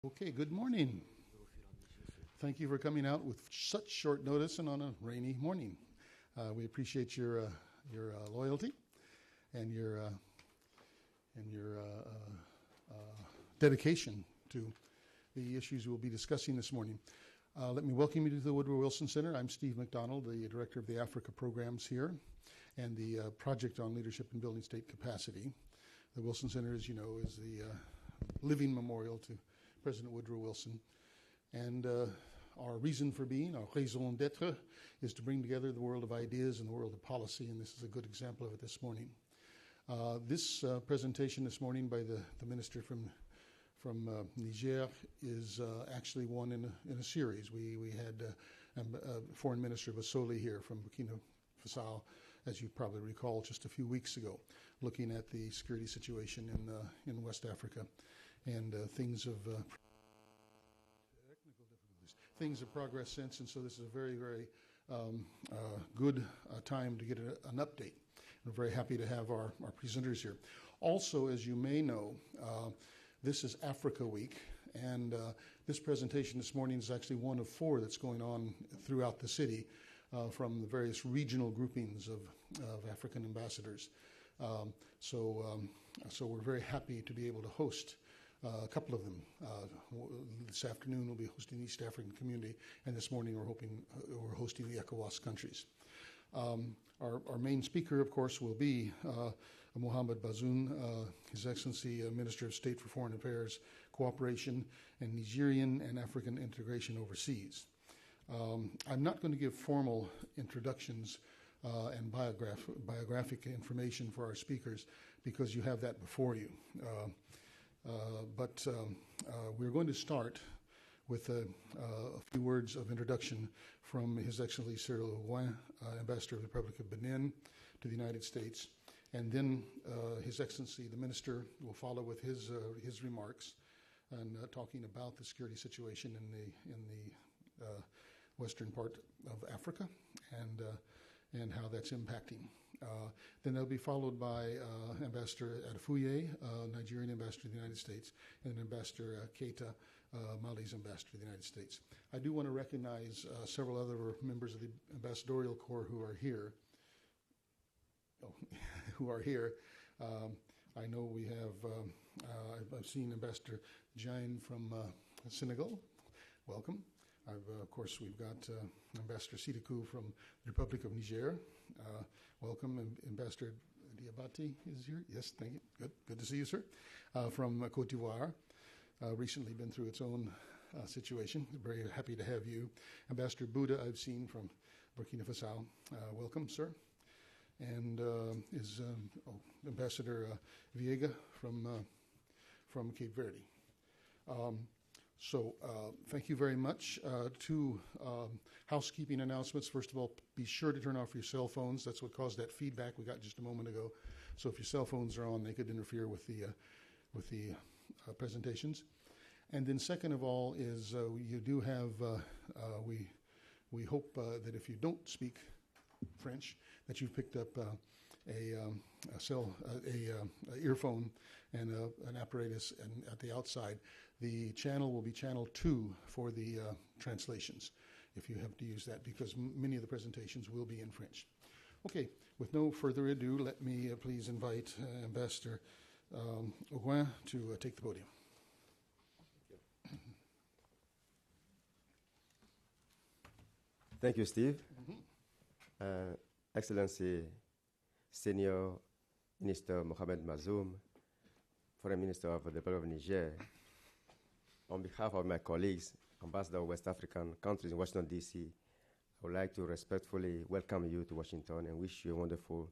Okay, good morning. Thank you for coming out with such short notice and on a rainy morning. We appreciate your loyalty and your dedication to the issues we'll be discussing this morning. Let me welcome you to the Woodrow Wilson Center. I'm Steve McDonald, the director of the Africa programs here and the project on leadership and building state capacity. The Wilson Center, as you know, is the living memorial to President Woodrow Wilson. And our reason for being, our raison d'etre, is to bring together the world of ideas and the world of policy, and this is a good example of it this morning. This presentation this morning by the minister from Niger is actually one in a series. We had Foreign Minister Basoli here from Burkina Faso, as you probably recall, just a few weeks ago, looking at the security situation in West Africa. And things have progressed since, and so this is a very, very good time to get an update. We're very happy to have our presenters here. Also, as you may know, this is Africa Week, and this presentation this morning is actually one of 4 that's going on throughout the city from the various regional groupings of African ambassadors. So we're very happy to be able to host a couple of them. This afternoon we'll be hosting the East African community, and this morning we're hosting the ECOWAS countries. Our main speaker, of course, will be Mohamed Bazoum, His Excellency Minister of State for Foreign Affairs, Cooperation, and Nigerian and African Integration Overseas. I'm not going to give formal introductions and biographic information for our speakers because you have that before you. But we're going to start with a few words of introduction from His Excellency Cyril Gouin, Ambassador of the Republic of Benin to the United States, and then His Excellency the Minister will follow with his remarks and talking about the security situation in the western part of Africa and how that's impacting. Then they'll be followed by Ambassador Adefuye, Nigerian ambassador to the United States, and Ambassador Keita, Mali's ambassador to the United States. I do want to recognize several other members of the ambassadorial corps who are here. I know we have, I've seen Ambassador Jain from Senegal. Welcome. Of course, we've got Ambassador Sidikou from the Republic of Niger. Welcome. Ambassador Diabati is here. Yes, thank you. Good to see you, sir. From Côte d'Ivoire. Recently been through its own situation. Very happy to have you. Ambassador Buddha, I've seen from Burkina Faso. Welcome, sir. And Ambassador Viega from Cape Verde. So thank you very much. 2 housekeeping announcements. First of all, be sure to turn off your cell phones. That's what caused that feedback we got just a moment ago. So if your cell phones are on, they could interfere with the presentations. And then second of all is you do have, we hope that if you don't speak French, that you've picked up a earphone and an apparatus at the outside. The channel will be channel 2 for the translations, if you have to use that, because many of the presentations will be in French. Okay, with no further ado, let me please invite Ambassador Gouin to take the podium. Thank you, Steve. Excellency, Senior Minister Mohamed Bazoum, Foreign Minister of the Republic of Niger, on behalf of my colleagues, Ambassador of West African countries in Washington, D.C., I would like to respectfully welcome you to Washington and wish you a wonderful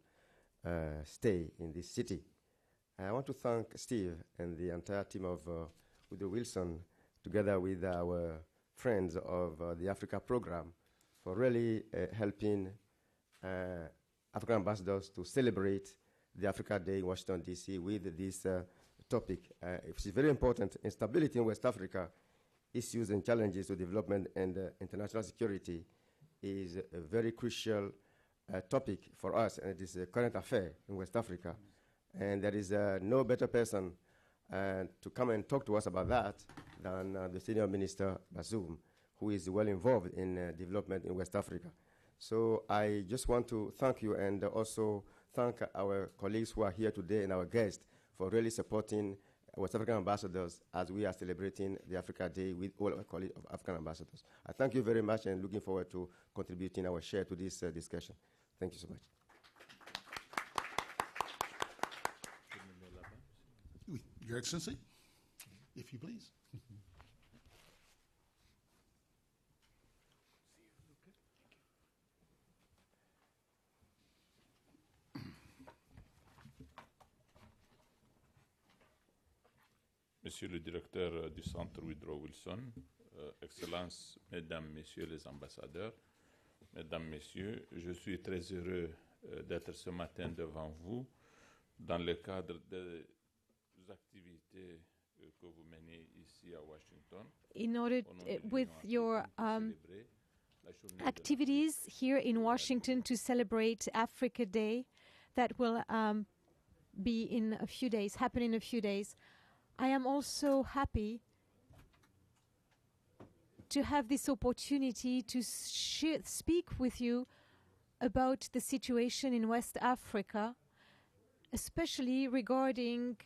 stay in this city. I want to thank Steve and the entire team of Woodrow Wilson, together with our friends of the Africa program, for really helping African ambassadors to celebrate the Africa Day in Washington, D.C. with this topic. It's very important. Instability in West Africa, issues and challenges to development and international security is a very crucial topic for us, and it is a current affair in West Africa. And there is no better person to come and talk to us about that than the senior minister, Bazoum, who is well involved in development in West Africa. So I just want to thank you and also thank our colleagues who are here today and our guests for really supporting West African ambassadors as we are celebrating the Africa Day with all our colleagues of African ambassadors. I thank you very much and looking forward to contributing our share to this discussion. Thank you so much. Oui, Your Excellency, if you please. Monsieur le directeur du Centre Woodrow Wilson, Excellences, Mesdames, Messieurs les ambassadeurs, Mesdames, Messieurs, je suis très heureux d'être ce matin devant vous dans le cadre des activités que vous menez ici à Washington. In order, with your activities here in Washington to celebrate Africa Day that will be in a few days, happen in a few days. I am also happy to have this opportunity to speak with you about the situation in West Africa, especially regarding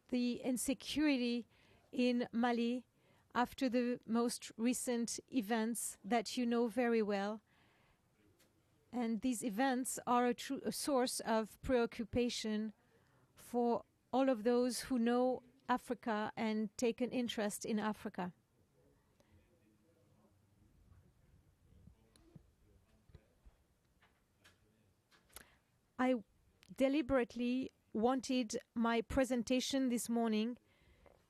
the insecurity in Mali after the most recent events that you know very well. And these events are a source of preoccupation for all of those who know Africa and take an interest in Africa. I deliberately wanted my presentation this morning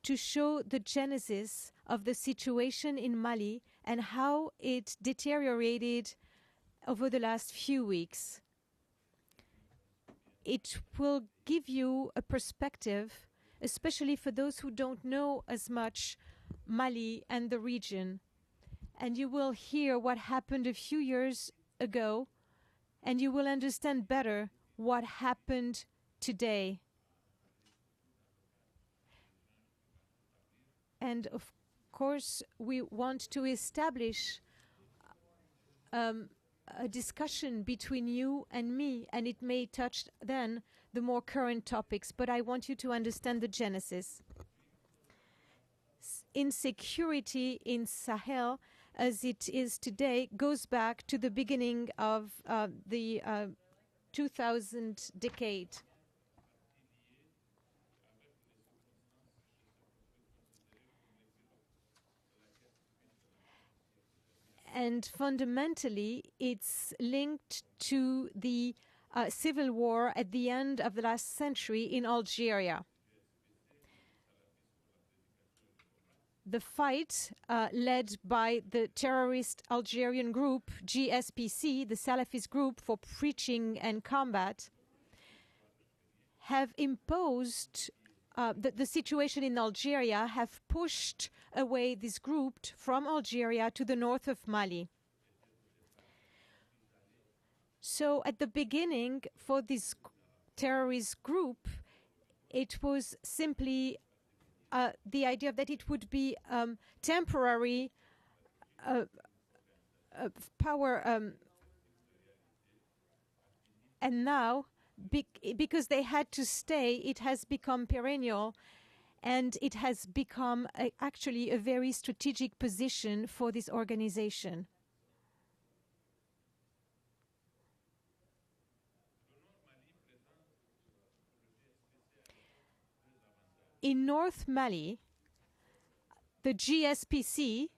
to show the genesis of the situation in Mali and how it deteriorated over the last few weeks. It will give you a perspective, especially for those who don't know as much Mali and the region. And you will hear what happened a few years ago, and you will understand better what happened today. And of course, we want to establish a discussion between you and me, and it may touch then the more current topics, but I want you to understand the genesis. Insecurity in Sahel, as it is today, goes back to the beginning of the 2000 decade. And fundamentally, it's linked to the civil war at the end of the last century in Algeria. The fight led by the terrorist Algerian group GSPC, the Salafist group for preaching and combat, have imposed the situation in Algeria, have pushed away this group from Algeria to the north of Mali. So at the beginning, for this terrorist group, it was simply the idea that it would be temporary power, and now, because they had to stay, it has become perennial, and it has become actually a very strategic position for this organization. In North Mali, the GSPC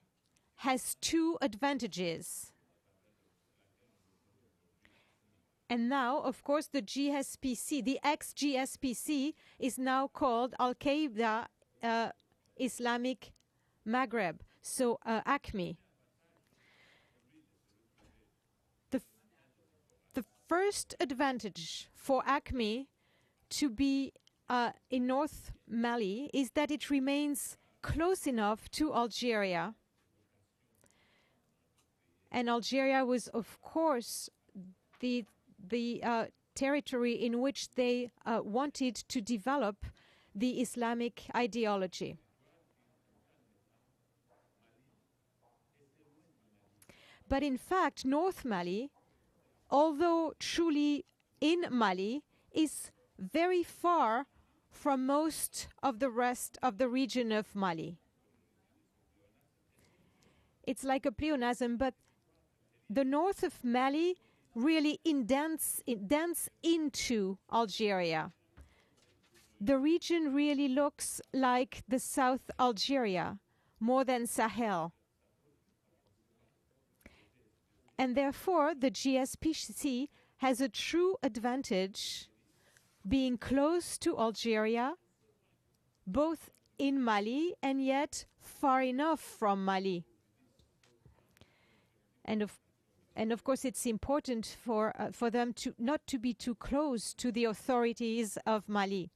has two advantages. And now, of course, the GSPC, the ex-GSPC, is now called Al-Qaeda Islamic Maghreb, so ACMI. The first advantage for ACMI to be in North Mali is that it remains close enough to Algeria. And Algeria was, of course, the territory in which they wanted to develop the Islamic ideology. But in fact, North Mali, although truly in Mali, is very far from most of the rest of the region of Mali. It's like a pleonasm, but the north of Mali really indents into Algeria. The region really looks like the South Algeria, more than Sahel. And therefore, the GSPC has a true advantage being close to Algeria, both in Mali and yet far enough from Mali. And of course, it's important for them not to be too close to the authorities of Mali.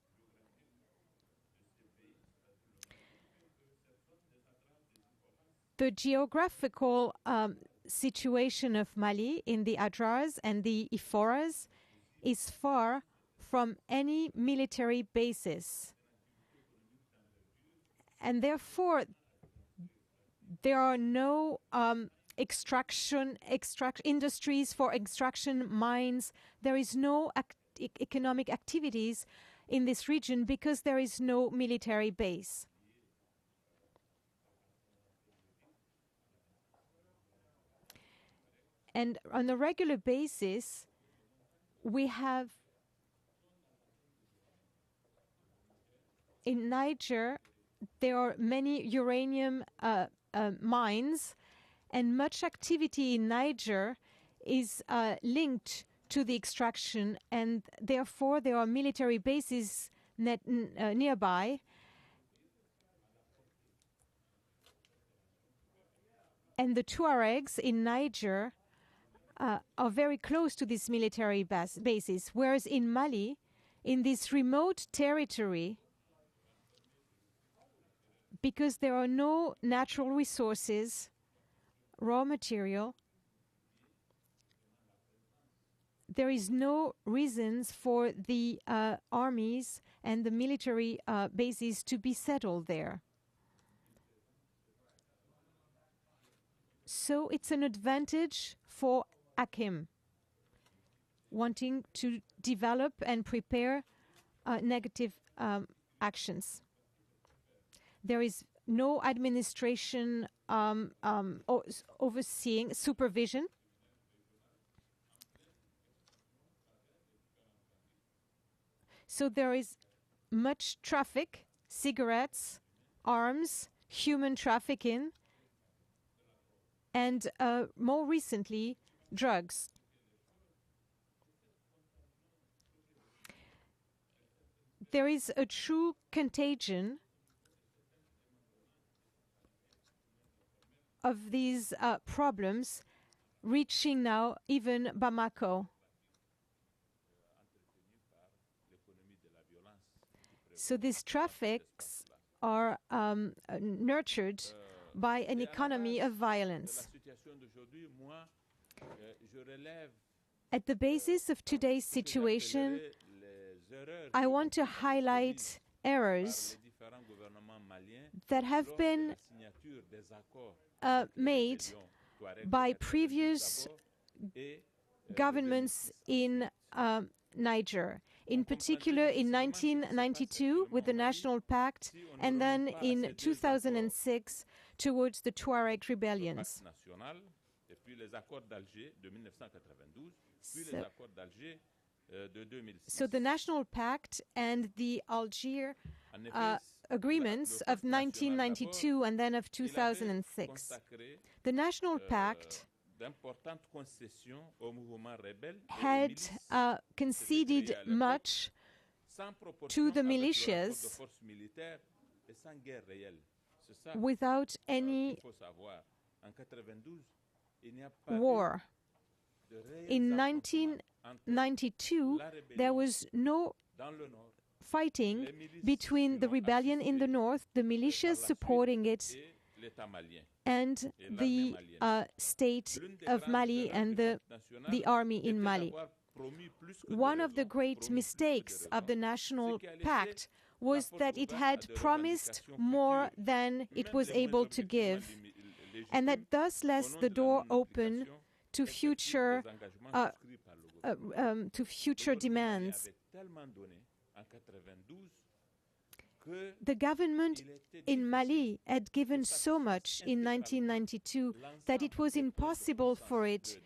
The geographical situation of Mali in the Adras and the Iforas is far from any military bases. And therefore, there are no industries for extraction mines. There is no economic activities in this region because there is no military base. And on a regular basis, we have in Niger, there are many uranium mines, and much activity in Niger is linked to the extraction, and therefore there are military bases nearby. And the Tuaregs in Niger are very close to these military bases, whereas in Mali, in this remote territory, because there are no natural resources, raw material, there is no reasons for the armies and the military bases to be settled there. So it's an advantage for ACHIM wanting to develop and prepare negative actions. There is no administration overseeing supervision. So there is much traffic, cigarettes, arms, human trafficking, and more recently, drugs. There is a true contagion of these problems reaching now even Bamako. So these traffics are nurtured by an economy of violence. At the basis of today's situation, I want to highlight errors that have been made by previous governments in Niger, in particular in 1992 with the National Pact, and then in 2006 towards the Tuareg rebellions. So the National Pact and the Algiers agreements of 1992 and then of 2006. The National Pact had conceded much to the militias without any war. In 1992, there was no fighting between the rebellion in the north, the militias supporting it, and the state of Mali and the army in Mali. One of the great mistakes of the National Pact was that it had promised more than it was able to give. and that thus left the door open to future demands. The government in Mali had given so much in 1992 that it was impossible for it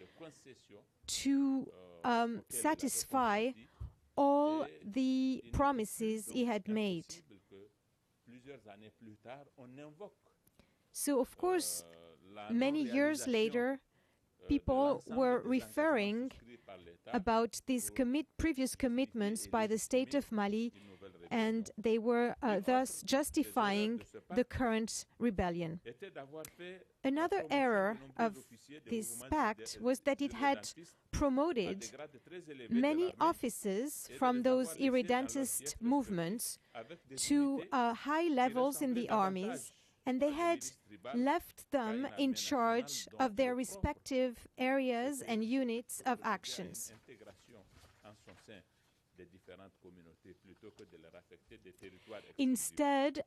to satisfy all the promises he had made. So, of course, many years later, people were referring about these previous commitments by the state of Mali, and they were thus justifying the current rebellion. Another error of this pact was that it had promoted many officers from those irredentist movements to high levels in the armies, and they had left them in charge of their respective areas and units of actions. Instead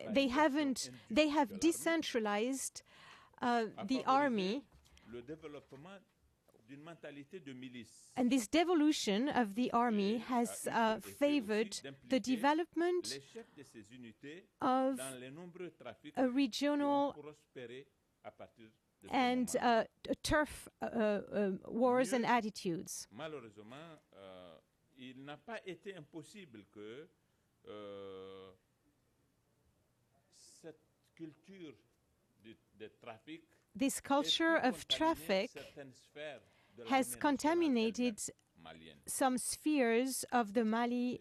they have decentralized the army, and this devolution of the army has favored the development of a regional and turf wars and attitudes. Il n'a pas été impossible que cette culture de trafic, this culture of traffic has contaminated some spheres of the Mali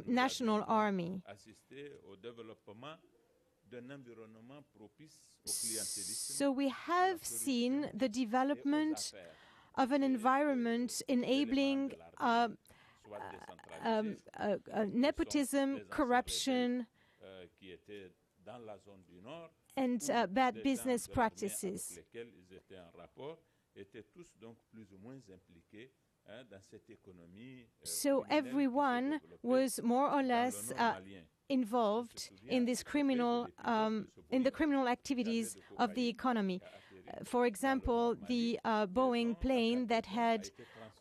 national army. So we have seen the development of an environment enabling nepotism, corruption, and bad business practices. So everyone was more or less involved in this in the criminal activities of the economy. For example, the Boeing plane that had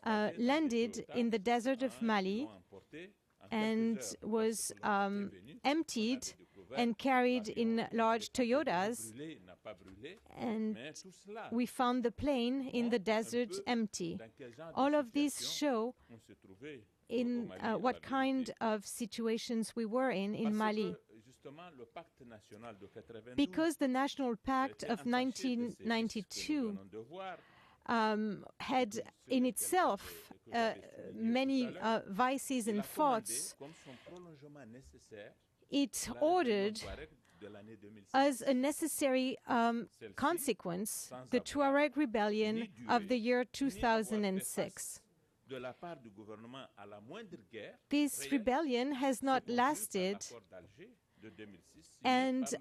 landed in the desert of Mali and was emptied and carried in large Toyotas, and we found the plane in the desert empty. All of these show in what kind of situations we were in Mali. Because the National Pact of 1992 had in itself many vices and faults, it ordered as a necessary consequence the Tuareg rebellion of the year 2006. This rebellion has not lasted and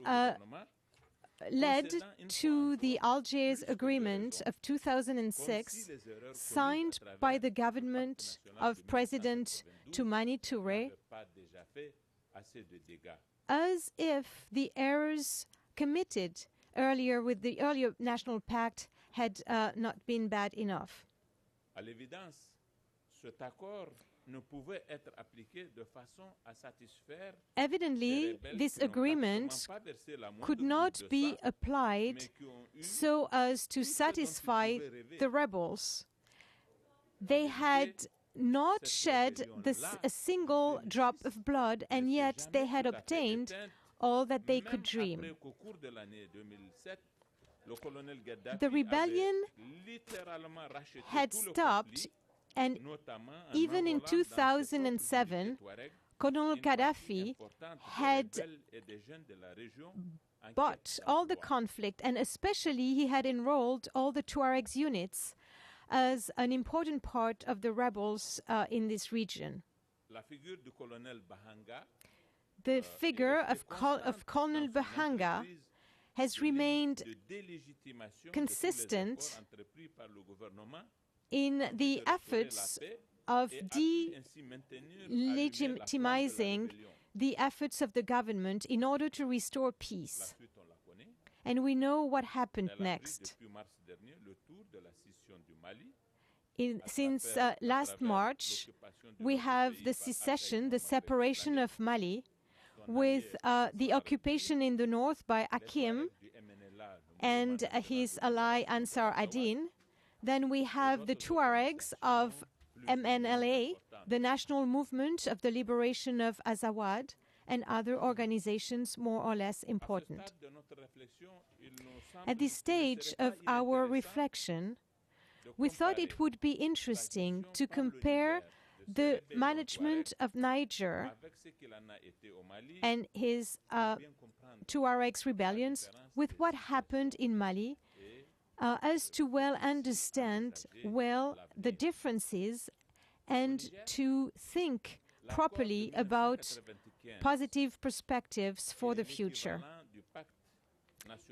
led to the Algiers Agreement of 2006, signed by the government of President Toumani Touré, as if the errors committed earlier with the earlier National Pact had not been bad enough. Evidently, this agreement could not be applied so as to satisfy the rebels. They had not shed a single drop of blood, and yet they had obtained all that they could dream. The rebellion had stopped, and even in 2007, Colonel Gaddafi had bought all the conflict, and especially he had enrolled all the Tuaregs units as an important part of the rebels in this region. The figure of Colonel Bahanga has remained consistent in the efforts of delegitimizing the efforts of the government in order to restore La peace. suite, on la connaît. And we know what happened Elle a pris next. depuis mars dernier le tour de la scission du Mali. Since à last travers March, l'occupation de we notre have pays the par secession, Hakim the separation of Mali, with the occupation in the north by Hakim and his ally Ansar Adin. Then we have the Tuaregs of MNLA, the National Movement of the Liberation of Azawad, and other organizations more or less important. At this stage of our reflection, we thought it would be interesting to compare the management of Niger and his Tuaregs rebellions with what happened in Mali, as to well understand the differences and to think properly about positive perspectives for the future.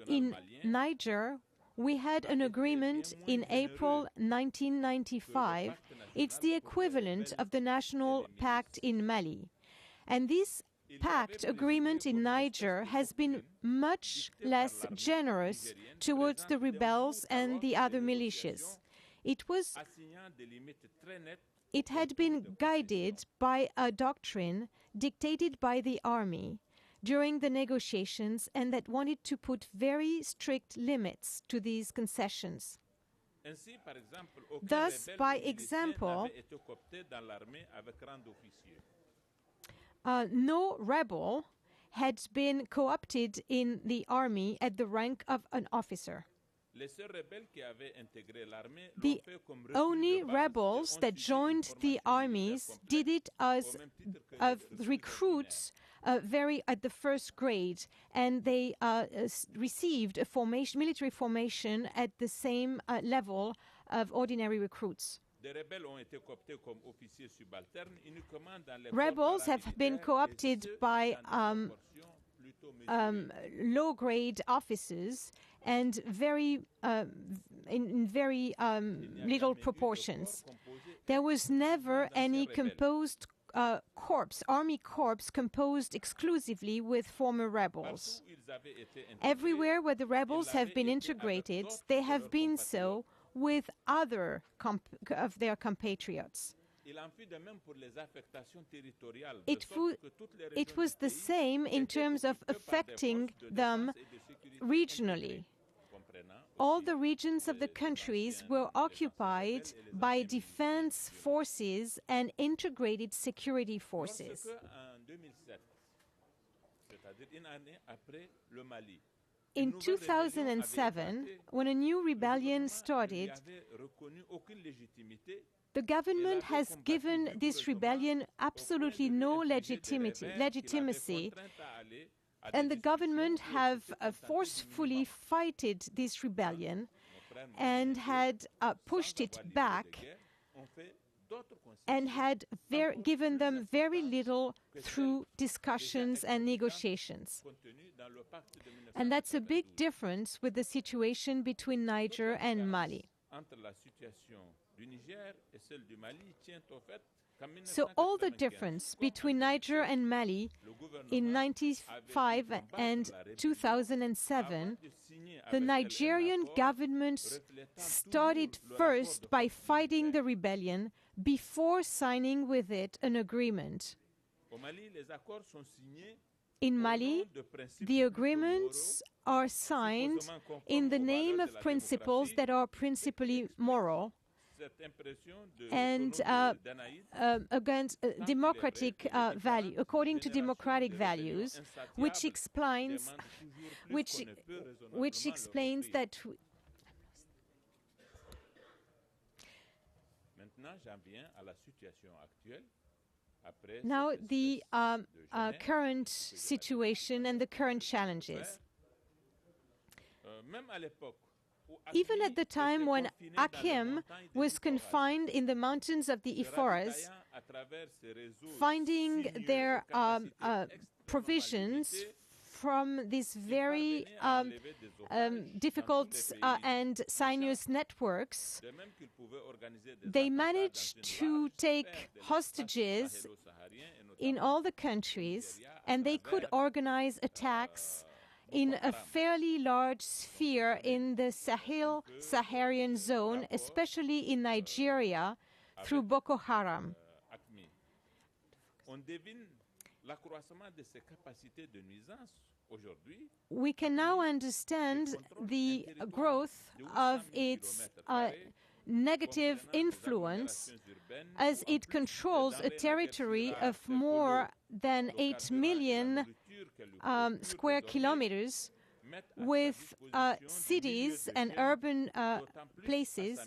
In Niger, we had an agreement in April 1995. It's the equivalent of the National Pact in Mali. And this pact agreement in Niger has been much less generous towards the rebels and the other militias. It had been guided by a doctrine dictated by the army during the negotiations and that wanted to put very strict limits to these concessions. Thus, by example, no rebel had been co-opted in the army at the rank of an officer. The only rebels that joined the armies did it as recruits at the first grade, and they received a military formation at the same level of ordinary recruits. Rebels have been co-opted by low-grade officers and in very little proportions. There was never any composed army corps composed exclusively with former rebels. Everywhere where the rebels have been integrated, they have been so with other of their compatriots. It was the same in terms of affecting them regionally. All the regions of the countries were occupied by defense forces and integrated security forces. In 2007, when a new rebellion started, the government has given this rebellion absolutely no legitimacy, and the government have forcefully fighted this rebellion and had pushed it back and had given them very little through discussions and negotiations. And that's a big difference with the situation between Niger and Mali. So all the difference between Niger and Mali in 1995 and 2007, the Nigerian government started first by fighting the rebellion before signing with it an agreement. In Mali, the agreements are signed in the name of principles that are principally moral and against democratic value, according to democratic values, which explains that. Now, the current situation and the current challenges. Even at the time when Hakim was confined in the mountains of the ECOWAS, finding their provisions from these very difficult and sinuous networks, they managed to take hostages in all the countries, and they could organize attacks in a fairly large sphere in the Saharian zone, especially in Nigeria, through Boko Haram. On devine l'accroissement de ses capacités de nuisance aujourd'hui. We can now understand the growth of its negative influence as it controls a territory of more than 8 million square kilometers, with cities and urban places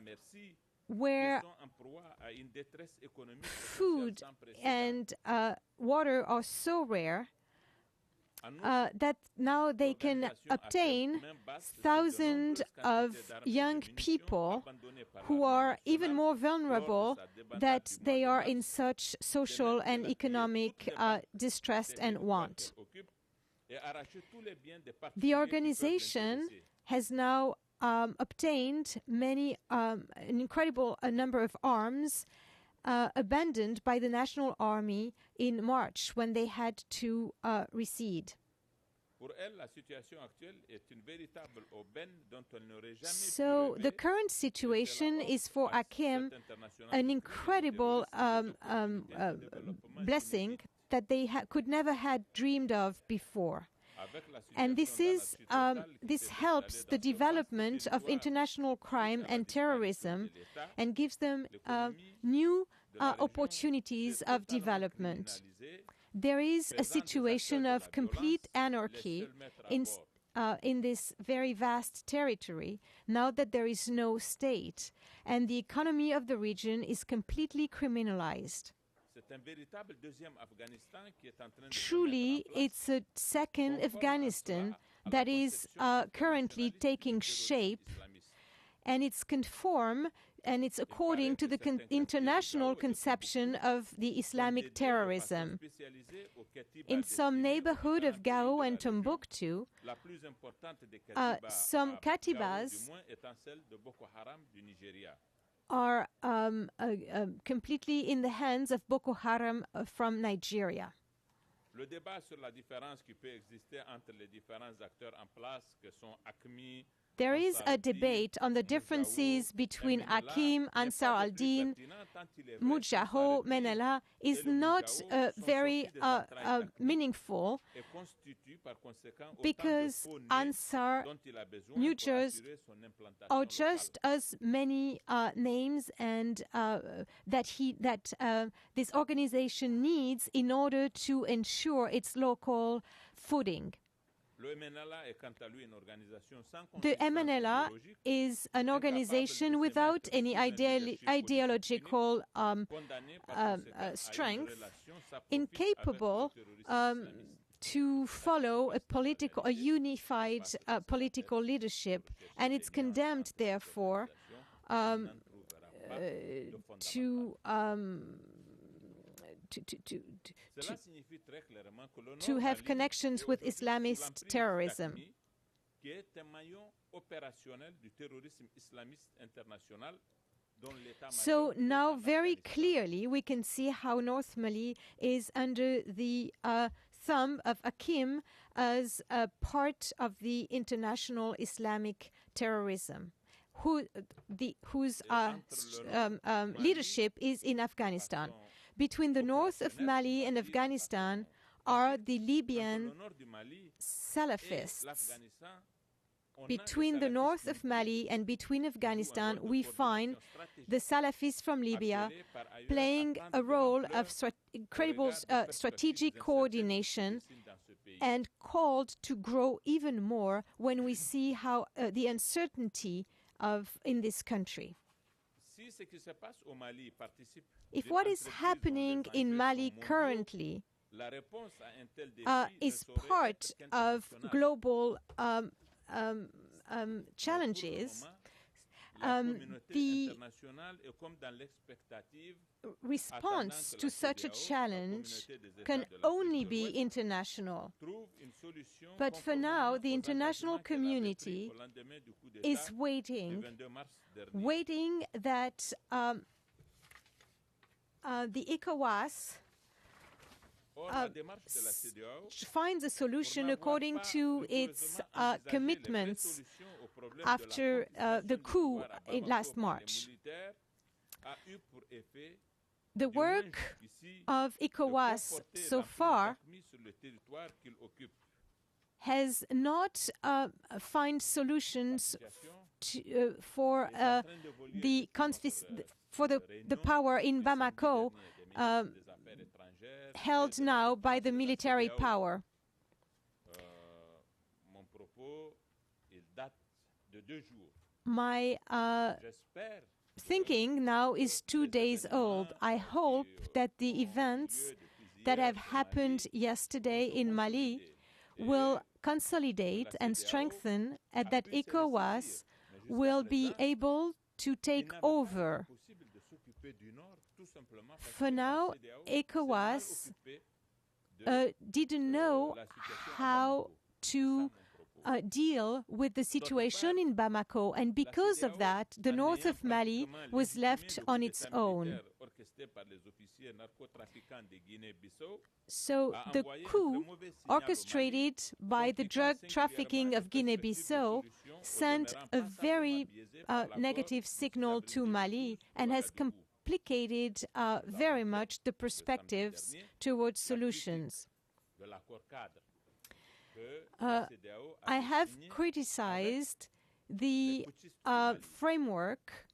where food and water are so rare that now they can obtain thousands of young people who are even more vulnerable, that they are in such social and economic distress and want. The organization has now obtained an incredible number of arms abandoned by the National Army in March, when they had to recede. So the current situation is for Akim an incredible blessing that they could never had dreamed of before. And this helps the development of international crime and terrorism, and gives them new opportunities of development. There is a situation of complete anarchy in this very vast territory, now that there is no state, and the economy of the region is completely criminalized. Truly, it's a second Afghanistan that is currently taking shape, and it's conform and it's according to the international conception of the Islamic terrorism. In some neighborhood of Gao and Timbuktu, some katibas are completely in the hands of Boko Haram from Nigeria. Le débat sur la différence qui peut exister entre les différents acteurs en place, que sont ACMI, there is a debate on the differences between Akim, Ansar al-Din, Mujaho, Menela, is not very meaningful, because Ansar, Mujahs are just as many names and that this organization needs in order to ensure its local footing. The MNLA is an organization without any ideological strength, incapable to follow a unified political leadership, and it's condemned, therefore, to have connections with Islamist terrorism. So now very clearly we can see how North Mali is under the thumb of Akim as a part of the international Islamic terrorism, whose leadership is in Afghanistan. Between the north of Mali and Afghanistan are the Libyan Salafists. Between the north of Mali and between Afghanistan, we find the Salafists from Libya playing a role of incredible strategic coordination, and called to grow even more when we see how the uncertainty in this country. If what is happening in Mali currently is part of global challenges, the response to such a challenge can only be international. But for now, the international community is waiting that the ECOWAS finds a solution according to its commitments after the coup in last March. The work of ECOWAS so far has not found solutions for the power in Bamako held now by the military power. My thinking now is 2 days old. I hope that the events that have happened yesterday in Mali will consolidate and strengthen, and that ECOWAS will be able to take over. For now, ECOWAS didn't know how to deal with the situation in Bamako, and because of that, the north of Mali was left on its own. So the coup orchestrated by the drug trafficking of Guinea-Bissau sent a very negative signal to Mali and has complicated very much the perspectives towards solutions. I have criticized the framework,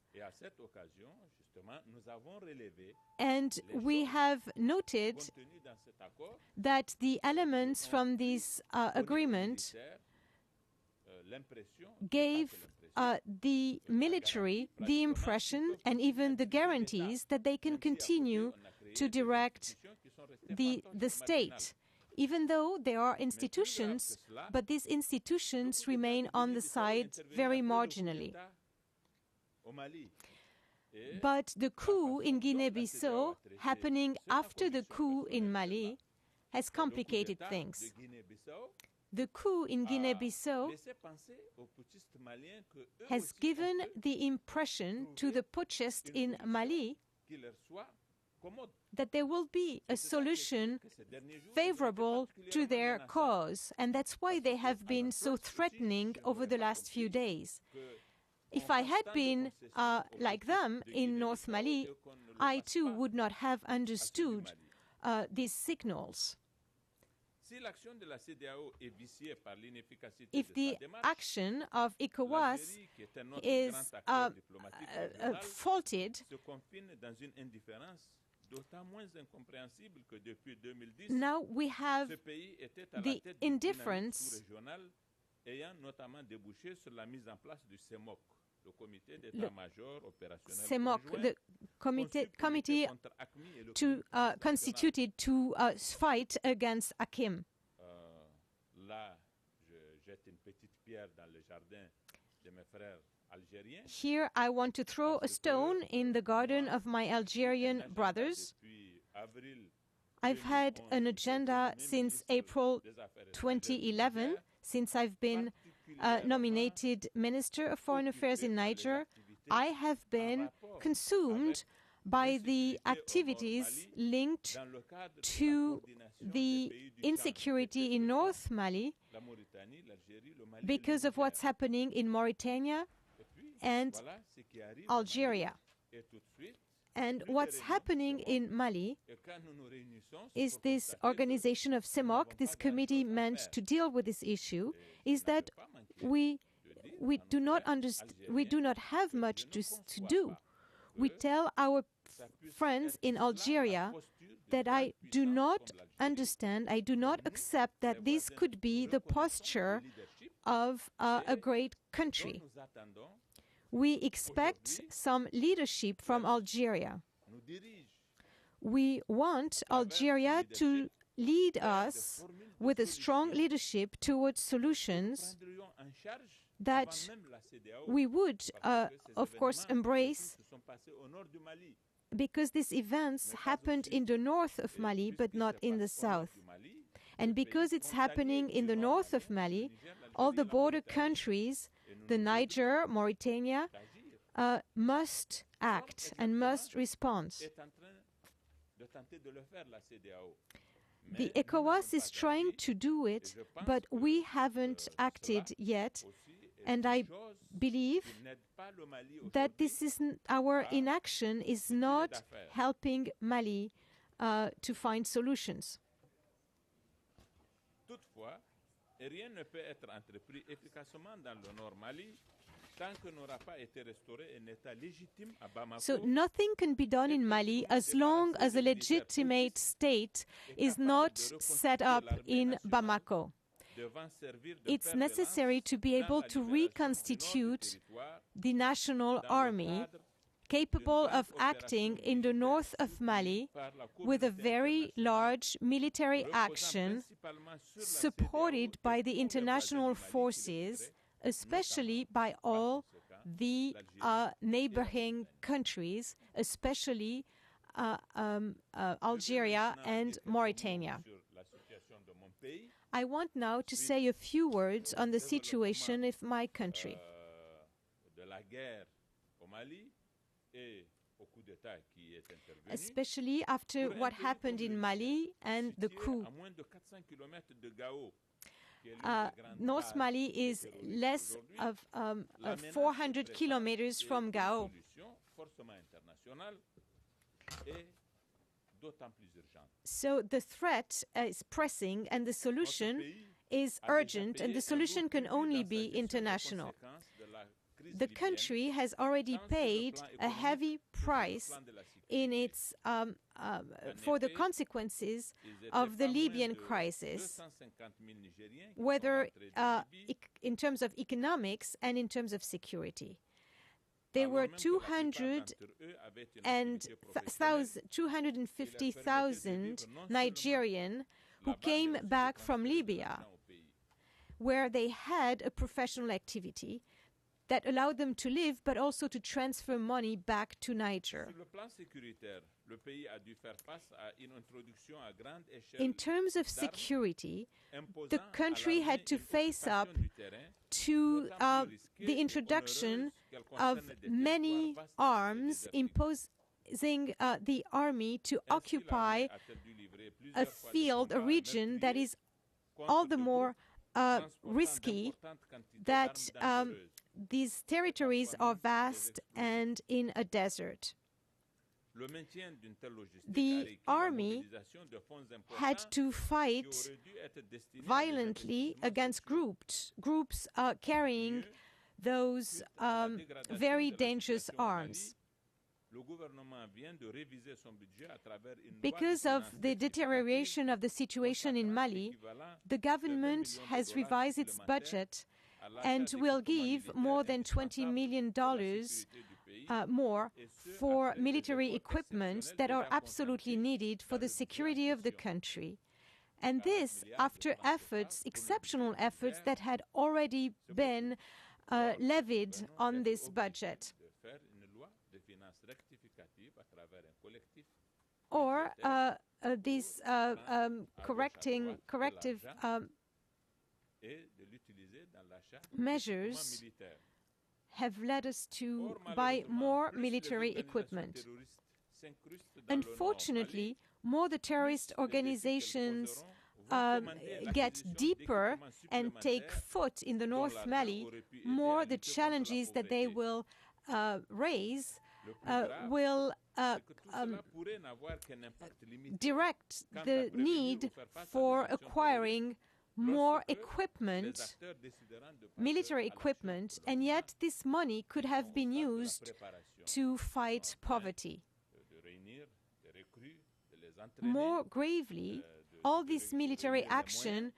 and we have noted that the elements from this agreement gave the military the impression and even the guarantees that they can continue to direct the state, even though there are institutions, but these institutions remain on the side very marginally. But the coup in Guinea-Bissau, happening after the coup in Mali, has complicated things. The coup in Guinea-Bissau has given the impression to the putschists in Mali that there will be a solution favorable to their cause, and that's why they have been so threatening over the last few days. If I had been like them in North Mali, I too would not have understood these signals. If the action of ECOWAS is faulted, now we have the indifference. CEMOC, the committee constituted to fight against Hakim. Here I want to throw a stone in the garden of my Algerian brothers. I've had an agenda since April 2011, since I've been nominated Minister of Foreign Affairs in Niger. I have been consumed by the activities linked to the insecurity in North Mali because of what's happening in Mauritania and Algeria. And what's happening in Mali is this organization of CEMOC, this committee meant to deal with this issue, is that we do not have much to do. We tell our friends in Algeria that I do not understand, I do not accept that this could be the posture of a great country. We expect some leadership from Algeria. We want Algeria to lead us with a strong leadership towards solutions that we would, of course, embrace, because these events happened in the north of Mali, but not in the south. And because it's happening in the north of Mali, all the border countries, the Niger, Mauritania, must act and must respond. The ECOWAS is trying to do it, but we haven't acted yet. And I believe that our inaction is not helping Mali to find solutions. Toutefois, rien ne peut être entrepris efficacement dans le Nord Mali tant que n'aura pas été restauré un État légitime à Bamako. So nothing can be done in Mali as long as a legitimate state is not set up in Bamako. It's necessary to be able to reconstitute the national army capable of acting in the north of Mali with a very large military action supported by the international forces, especially by all the neighboring countries, especially Algeria and Mauritania. I want now to say a few words on the situation of my country. Especially after what happened in Mali and the coup. North Mali is less of 400 kilometers from Gao. So the threat is pressing and the solution is urgent, and the solution can only be international. The country has already paid a heavy price in its for the consequences of the Libyan crisis, whether in terms of economics and in terms of security. There were 250,000 Nigerian who came back from Libya, where they had a professional activity that allowed them to live, but also to transfer money back to Niger. In terms of security, the country had to face up to the introduction of many arms, imposing the army to occupy a field, a region that is all the more risky, that these territories are vast and in a desert. The army had to fight violently against groups carrying those very dangerous arms. Because of the deterioration of the situation in Mali, the government has revised its budget and will give more than $20 million more for military equipment that are absolutely needed for the security of the country. And this after efforts, exceptional efforts that had already been levied on this budget. Or these corrective measures have led us to buy more military equipment. Unfortunately, more the terrorist organizations get deeper and take foot in the North Mali, more the challenges that they will raise will direct the need for acquiring more equipment, military equipment, and yet this money could have been used to fight poverty. More gravely, all this military action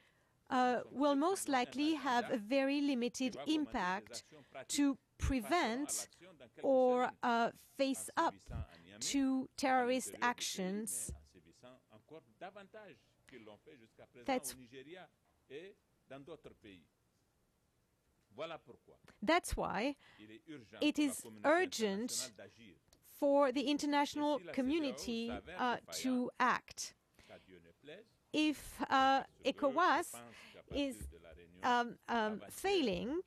will most likely have a very limited impact to prevent or face up to terrorist actions. That's why it is urgent for the international community to act. If ECOWAS is failing,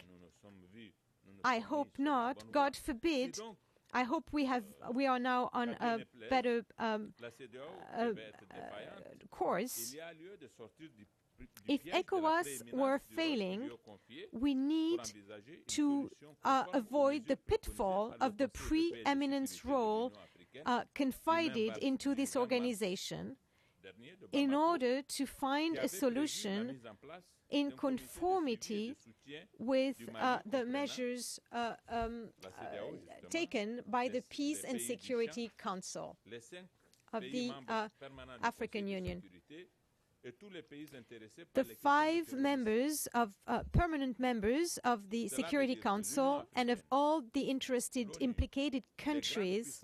I hope not, God forbid, I hope we are now on a better course. If ECOWAS were failing, we need to avoid the pitfall of the preeminence role confided into this organization in order to find a solution in conformity with the measures taken by the Peace and Security Council of the African Union. The 5 members of permanent members of the Security Council and of all the implicated countries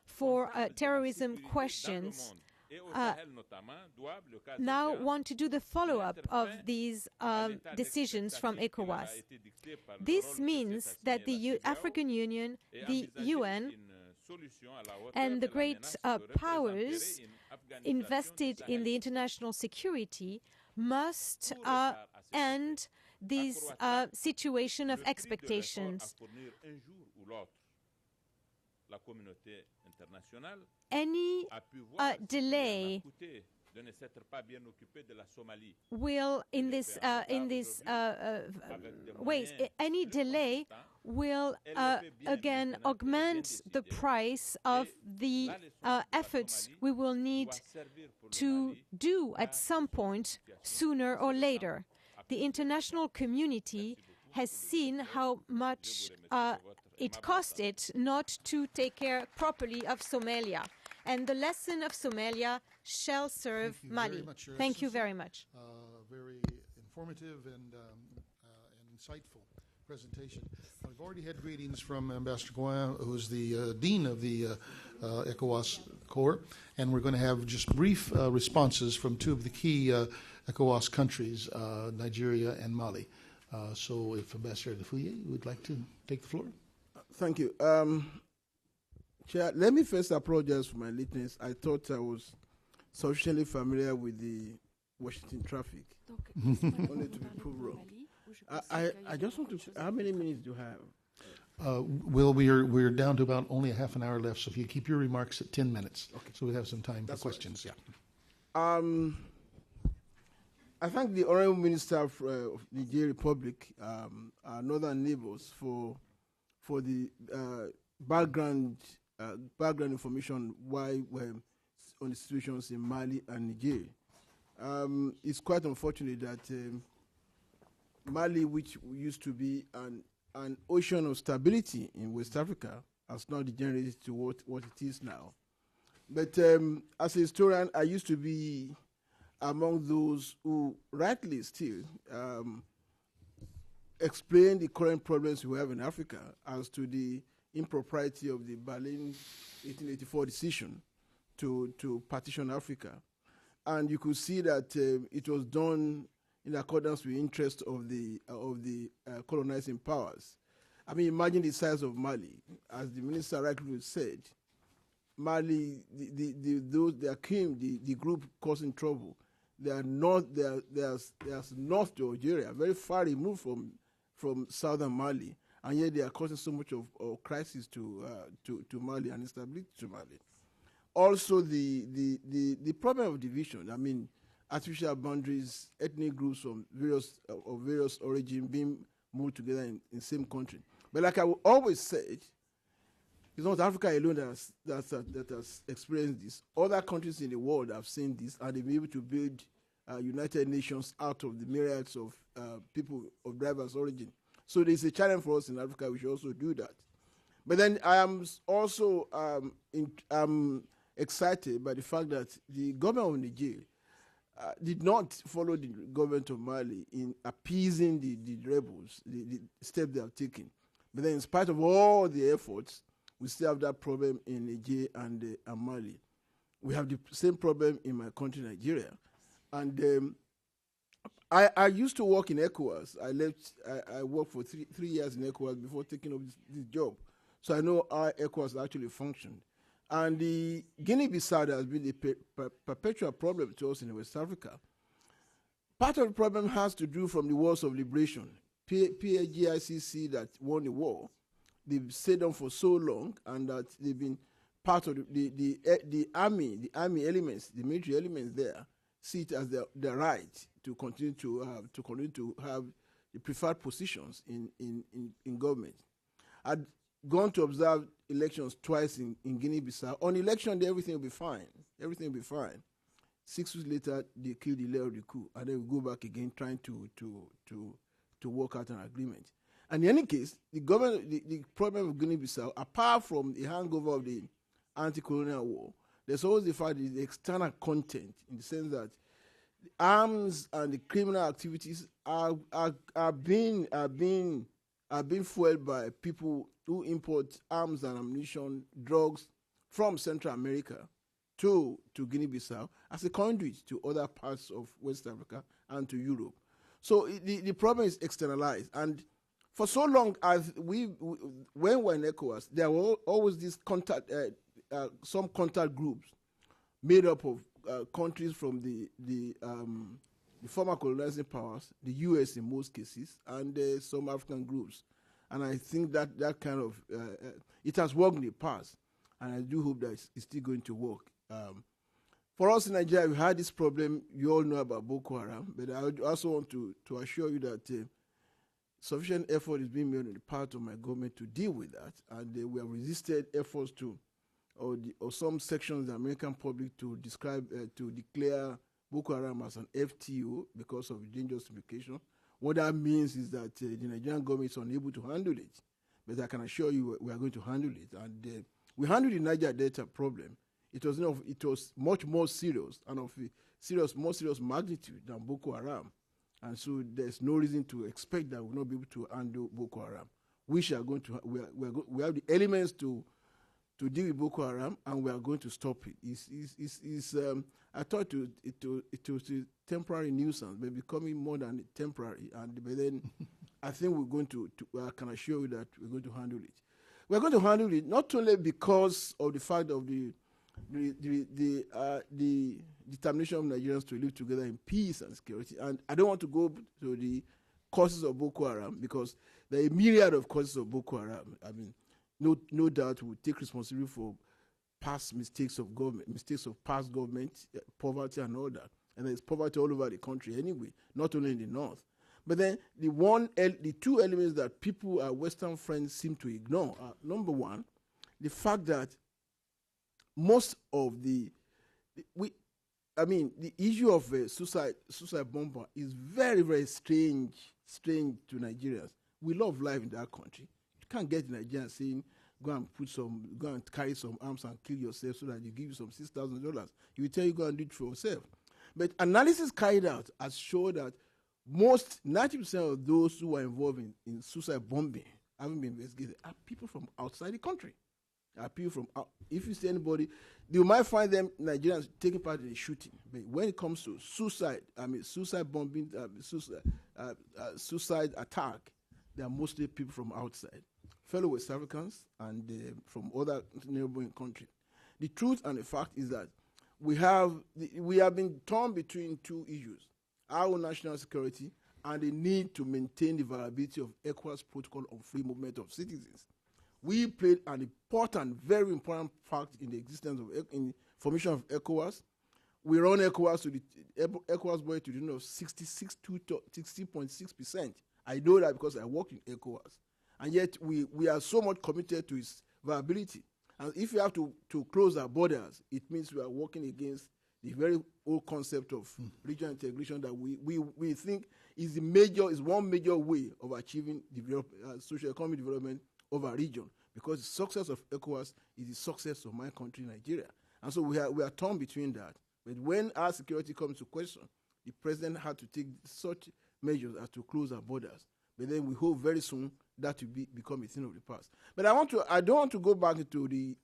for terrorism questions now want to do the follow-up of these decisions from ECOWAS. This means that the African Union, the UN, and the great powers invested in the international security must end this situation of expectations. Any delay will, in this ways, any delay will again augment the price of the efforts we will need to do at some point, sooner or later. The international community has seen how much it cost it not to take care properly of Somalia. And the lesson of Somalia shall serve Mali. Thank you very much. Very informative and insightful presentation. We've already had greetings from Ambassador Gouin, who's the Dean of the ECOWAS Corps, and we're going to have just brief responses from 2 of the key ECOWAS countries, Nigeria and Mali. So if Ambassador Defouye would like to take the floor. Thank you. Chair, let me first apologize for my lateness. I thought I was sufficiently familiar with the Washington traffic, only to be proved wrong. I just want to. How many minutes do you have? Well, we're down to about only a half an hour left, so if you keep your remarks at 10 minutes, okay. So we have some time for questions. Right. Yeah. I thank the Honorable Minister of Niger Republic, our northern neighbors, for the background information why we're on the situations in Mali and Niger. It's quite unfortunate that Mali, which used to be an ocean of stability in West Africa, has now degenerated to what it is now. But as a historian, I used to be among those who, rightly still, explain the current problems we have in Africa as to the impropriety of the Berlin 1884 decision to partition Africa. And you could see that it was done in accordance with the interests of the colonizing powers. I mean, imagine the size of Mali. As the minister rightly said, Mali, the group causing trouble, they are north to Algeria, very far removed from southern Mali, and yet they are causing so much of crisis to Mali and instability to Mali. Also, the problem of division. I mean, artificial boundaries, ethnic groups from various origin being moved together in the same country. But like I always said, it's not Africa alone that has experienced this. Other countries in the world have seen this, and they've been able to build United Nations out of the myriads of people of diverse origin. So there's a challenge for us in Africa. We should also do that. But then I am also excited by the fact that the government of Niger did not follow the government of Mali in appeasing the rebels, the steps they have taken. But then in spite of all the efforts, we still have that problem in Niger and Mali. We have the same problem in my country, Nigeria. And I used to work in ECOWAS. I worked for three years in ECOWAS before taking up this job. So I know how ECOWAS actually functioned. And the Guinea-Bissau has been a perpetual problem to us in West Africa. Part of the problem has to do from the wars of liberation. PAGICC that won the war they've stayed on for so long, and that they've been part of the army elements, the military elements there, see it as their right to continue to have the preferred positions in government. I'd gone to observe elections twice in Guinea-Bissau. On election day, everything will be fine. Everything will be fine. 6 weeks later, they killed the leader of the coup, and then we go back again trying to work out an agreement. And in any case, the problem of Guinea-Bissau, apart from the hangover of the anti-colonial war, there's always the fact that the external content, in the sense that the arms and the criminal activities are being fueled by people who import arms and ammunition, drugs from Central America to Guinea-Bissau as a conduit to other parts of West Africa and to Europe. So the problem is externalized. And for so long as when we're in ECOWAS, there were always these some contact groups made up of countries from the former colonizing powers, the U.S. in most cases, and some African groups. And I think that kind of, it has worked in the past, and I do hope that it's still going to work. For us in Nigeria, we had this problem. You all know about Boko Haram, but I also want to assure you that sufficient effort is being made on the part of my government to deal with that, and we have resisted efforts or some sections of the American public to declare Boko Haram as an FTO because of dangerous implications. What that means is that the Nigerian government is unable to handle it, but I can assure you we are going to handle it. And we handled the Niger Delta problem. It was much more serious and of a more serious magnitude than Boko Haram. And so there's no reason to expect that we'll not be able to handle Boko Haram. We have the elements to deal with Boko Haram, and we are going to stop it. I thought it was a temporary nuisance, but becoming more than temporary. But then I think we're going to I can assure you that we're going to handle it. We're going to handle it not only because of the fact of the determination of Nigerians to live together in peace and security. And I don't want to go to the causes of Boko Haram, because there are a myriad of causes of Boko Haram. I mean, no doubt we will take responsibility for past mistakes of government, mistakes of past government, poverty and all that. And there's poverty all over the country anyway, not only in the north. But then the two elements that people, our Western friends, seem to ignore are, number one, the fact that most of the issue of suicide bomber is very, very strange to Nigerians. We love life in that country. You can't get Nigerians saying, go and carry some arms and kill yourself so that you give you some $6,000. He will tell you, go and do it for yourself. But analysis carried out has shown that 90% of those who are involved in suicide bombing, having been investigated, are people from outside the country. If you see anybody, you might find them Nigerians taking part in the shooting. But when it comes to suicide bombing, suicide attack, they are mostly people from outside, fellow West Africans and from other neighboring countries. The truth and the fact is that we have been torn between two issues: our own national security and the need to maintain the viability of ECOWAS protocol on free movement of citizens. We played an important, very important part in the existence of in formation of ECOWAS. We run ECOWAS budget to the tune of 60.6%. I know that because I work in ECOWAS. And yet we are so much committed to its viability. And if we have to close our borders, it means we are working against the very old concept of regional integration that we think is one major way of achieving socio-economic development of our region, because the success of ECOWAS is the success of my country, Nigeria. And so we are torn between that. But when our security comes to question, the president had to take such measures as to close our borders. But then we hope very soon that will become a thing of the past. But I don't want to go back into the,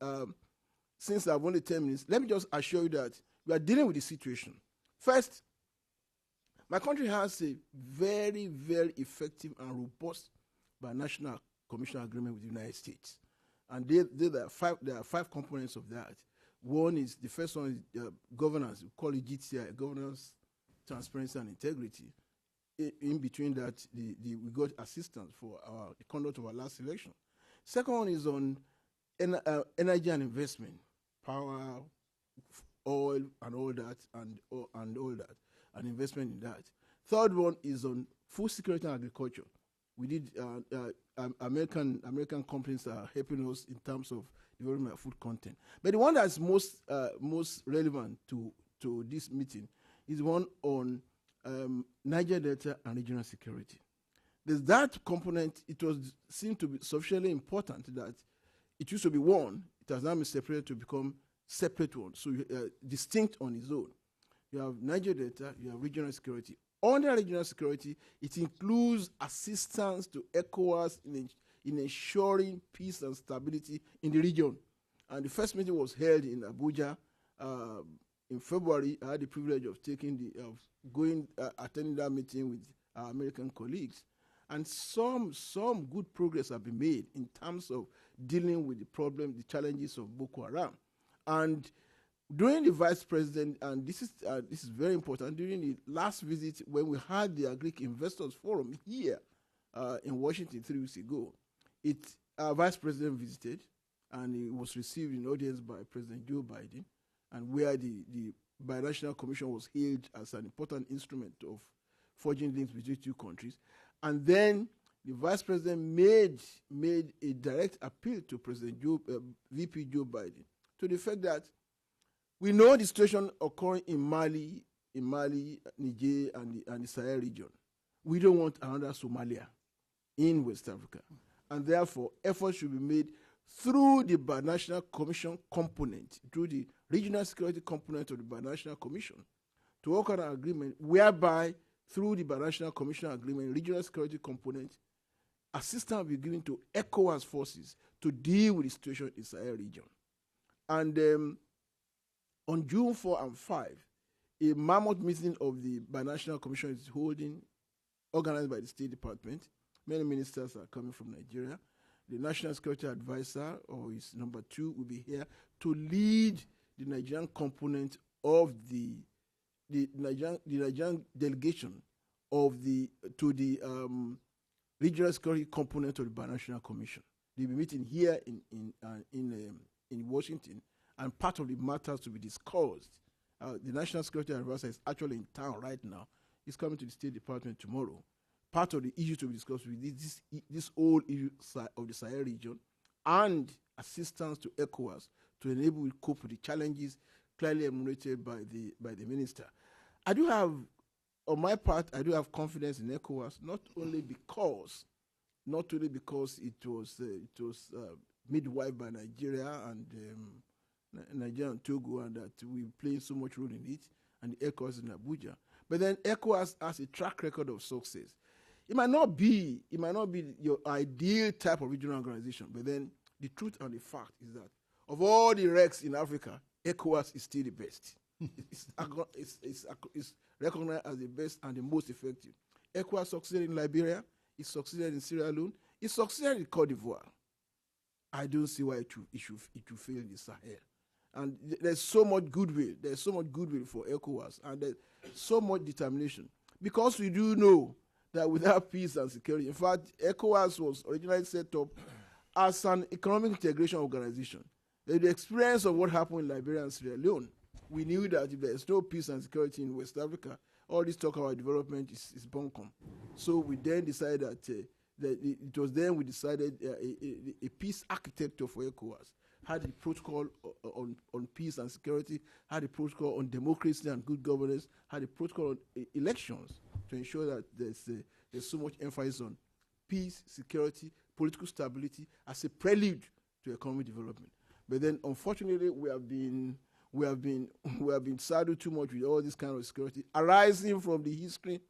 since I've only 10 minutes, let me just assure you that we are dealing with the situation. First, my country has a very, very effective and robust binational commercial agreement with the United States. And there are 5 components of that. The first one is governance. We call it GTI, governance, transparency, and integrity. In between that, we got assistance for the conduct of our last election. Second one is on energy and investment, power, oil, and all that, and all that, and investment in that. Third one is on food security and agriculture. We did American companies are helping us in terms of developing our food content. But the one that's most relevant to this meeting is one on Niger Delta and regional security. There's that component. It was seemed to be sufficiently important that it used to be one. It has now been separated to become separate one, so distinct on its own. You have Niger Delta, you have regional security. Under regional security, it includes assistance to ECOWAS in ensuring peace and stability in the region. And the first meeting was held in Abuja in February. I had the privilege of attending that meeting with our American colleagues. And some good progress have been made in terms of dealing with the problem, the challenges of Boko Haram. And during the vice president, and this is very important, during the last visit when we had the Agric Investors Forum here in Washington 3 weeks ago, our vice president visited, and he was received in audience by President Joe Biden, and where the Binational Commission was hailed as an important instrument of forging links between two countries. And then the vice president made a direct appeal to VP Joe Biden to the fact that we know the situation occurring in Mali, Niger, and the Sahel region. We don't want another Somalia in West Africa. And therefore, efforts should be made through the Binational Commission component, through the regional security component of the Binational Commission, to work on an agreement whereby, through the Binational Commission agreement, regional security component, assistance will be given to ECOWAS forces to deal with the situation in the Sahel region. And on June 4 and 5, a mammoth meeting of the Binational Commission is holding, organized by the State Department. Many ministers are coming from Nigeria. The National Security Advisor, or his number 2, will be here to lead the Nigerian component of the Nigerian delegation to the regional security component of the Binational Commission. They'll be meeting here in Washington, and part of the matters to be discussed. The National Security Advisor is actually in town right now. He's coming to the State Department tomorrow. Part of the issue to be discussed with this whole issue of the Sahel region and assistance to ECOWAS to enable it cope with the challenges clearly enumerated by the minister. On my part, I do have confidence in ECOWAS, not only because it was midwife by Nigeria and Nigeria and Togo, and that we play so much role in it, and the ECOWAS in Abuja. But then ECOWAS has a track record of success. It might not be your ideal type of regional organization, but then the truth and the fact is that of all the RECs in Africa, ECOWAS is still the best. It's recognized as the best and the most effective. ECOWAS succeeded in Liberia, it succeeded in Sierra Leone, it succeeded in Cote d'Ivoire. I don't see why it should fail in the Sahel. And there's so much goodwill. There's so much goodwill for ECOWAS, and there's so much determination. Because we do know that without peace and security, in fact, ECOWAS was originally set up as an economic integration organization. The experience of what happened in Liberia and Sierra Leone, we knew that if there's no peace and security in West Africa, all this talk about development is bunkum. So we then decided we decided a peace architecture for ECOWAS. Had the protocol on peace and security, had the protocol on democracy and good governance, had the protocol on elections to ensure that there's so much emphasis on peace, security, political stability as a prelude to economic development. But then, unfortunately, we have been saddled too much with all this kind of security arising from the history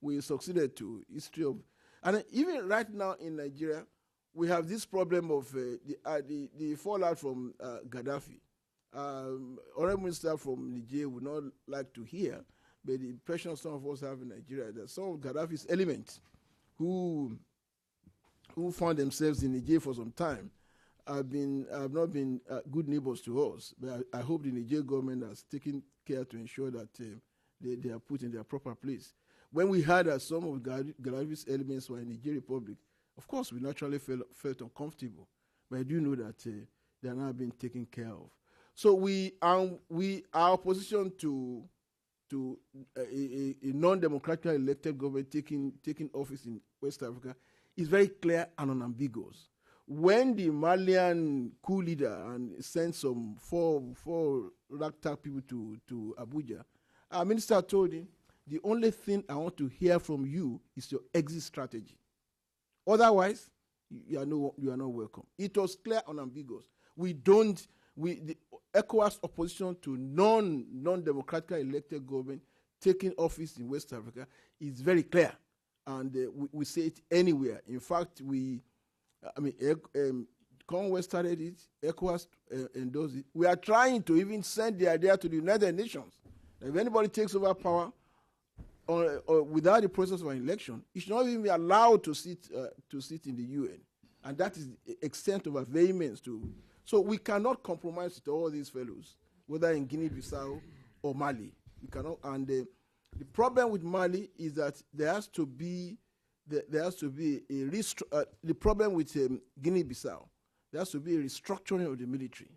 we succeeded to, history of, and even right now in Nigeria, we have this problem of the fallout from Gaddafi. Honorable Minister from Niger would not like to hear, but the impression some of us have in Nigeria that some of Gaddafi's elements who found themselves in Niger for some time have not been good neighbors to us. But I hope the Niger government has taken care to ensure that they are put in their proper place. When we heard that some of Gaddafi's elements were in the Niger Republic, of course, we naturally felt uncomfortable. but I do know that they are now being taken care of. So our opposition to a non-democratically elected government taking office in West Africa is very clear and unambiguous. When the Malian coup leader and sent some four ragtag people to Abuja, our minister told him, the only thing I want to hear from you is your exit strategy. Otherwise, you are not welcome. It was clear and unambiguous. The ECOWAS opposition to non-democratically elected government taking office in West Africa is very clear, and we say it anywhere. In fact, Commonwealth started it, ECOWAS endorsed it. We are trying to even send the idea to the United Nations. If anybody takes over power or without the process of an election, it should not even be allowed to sit in the UN, and that is the extent of our vehemence to. So we cannot compromise with all these fellows, whether in Guinea-Bissau or Mali. We cannot. And the problem with Mali is that there has to be the problem with Guinea-Bissau. There has to be a restructuring of the military.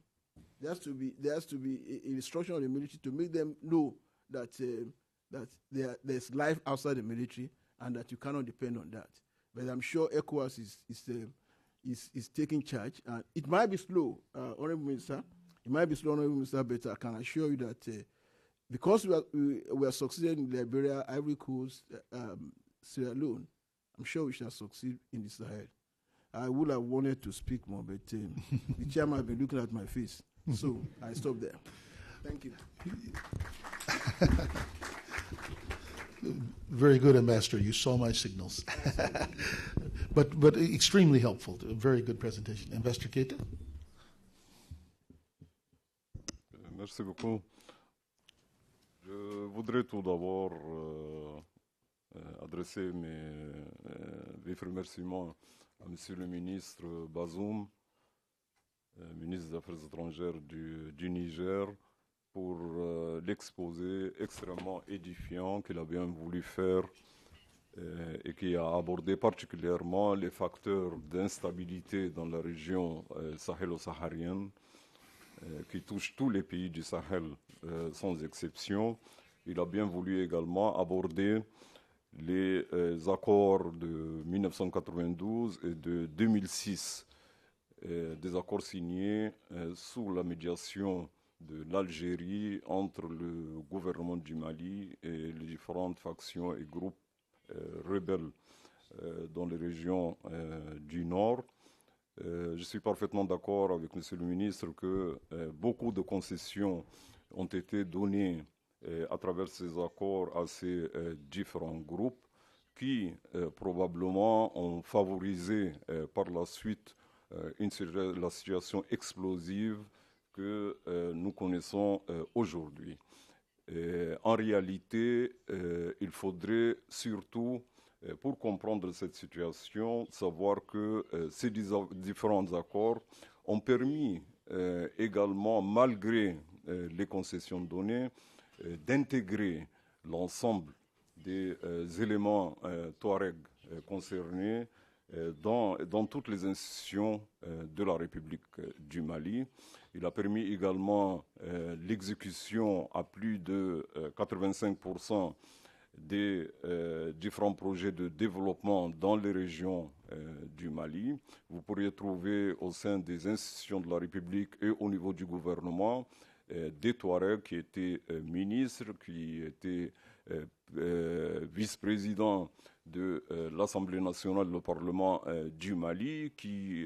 There has to be a restructuring of the military to make them know that there's life outside the military and that you cannot depend on that. But I'm sure ECOWAS is taking charge. It might be slow, Honorable Minister. It might be slow, Honorable Minister, but I can assure you that because we are succeeding in Liberia, Ivory Coast, Sierra Leone, I'm sure we shall succeed in the Sahel. I would have wanted to speak more, but the chairman has been looking at my face, so I stop there. Thank you. Very good, Ambassador. You saw my signals. but extremely helpful. A very good presentation. Ambassador Keita? Merci beaucoup. Je voudrais tout d'abord adresser mes vifs remerciements à Monsieur le ministre Bazoum, ministre des Affaires étrangères du Niger, pour l'exposé extrêmement édifiant qu'il a bien voulu faire et qui a abordé particulièrement les facteurs d'instabilité dans la région sahélo-saharienne qui touchent tous les pays du Sahel sans exception. Il a bien voulu également aborder les accords de 1992 et de 2006, des accords signés sous la médiation de l'Algérie entre le gouvernement du Mali et les différentes factions et groupes rebelles dans les régions du Nord. Je suis parfaitement d'accord avec Monsieur le ministre que beaucoup de concessions ont été données à travers ces accords à ces différents groupes qui probablement ont favorisé par la suite la situation explosive que nous connaissons aujourd'hui. En réalité, il faudrait surtout, pour comprendre cette situation, savoir que ces différents accords ont permis également, malgré les concessions données, d'intégrer l'ensemble des éléments Touareg concernés dans toutes les institutions de la République du Mali. Il a permis également l'exécution à plus de 85% des différents projets de développement dans les régions du Mali. Vous pourriez trouver au sein des institutions de la République et au niveau du gouvernement des Touaregs qui étaient ministres, qui étaient vice-présidents de l'Assemblée nationale, le Parlement du Mali, qui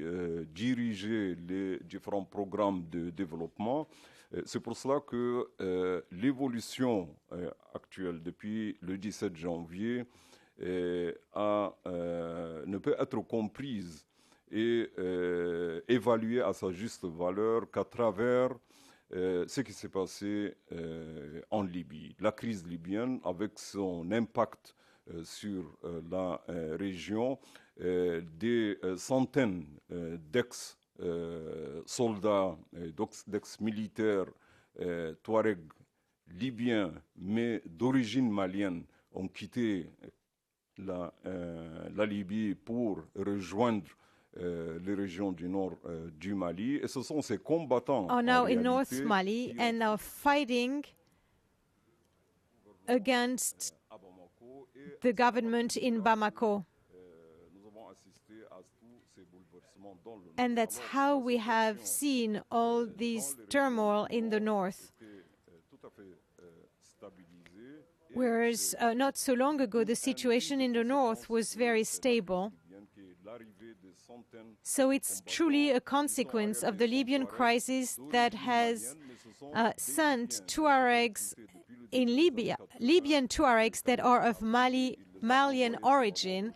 dirigeaient les différents programmes de développement. C'est pour cela que l'évolution actuelle depuis le 17 janvier ne peut être comprise et évaluée à sa juste valeur qu'à travers ce qui s'est passé en Libye. La crise libyenne, avec son impact sur la région, des centaines d'ex-soldats, d'ex-militaires Touareg libyens, mais d'origine malienne, ont quitté la Libye pour rejoindre les régions du nord du Mali. Et ce sont ces combattants are now in réalité, North Mali qui and are fighting against à Bamako. Et the government in Bamako. nous avons assisté à tous ces bouleversements dans le nord. And that's how we have seen all this turmoil in the north. Tout à fait stabilisé. Et Whereas not so long ago, the situation in the north was very stable. bien que l'arrivée des centaines So it's truly a consequence of the Libyan crisis that has sent Tuaregs in Libya, Libyan Tuaregs that are of Malian origin,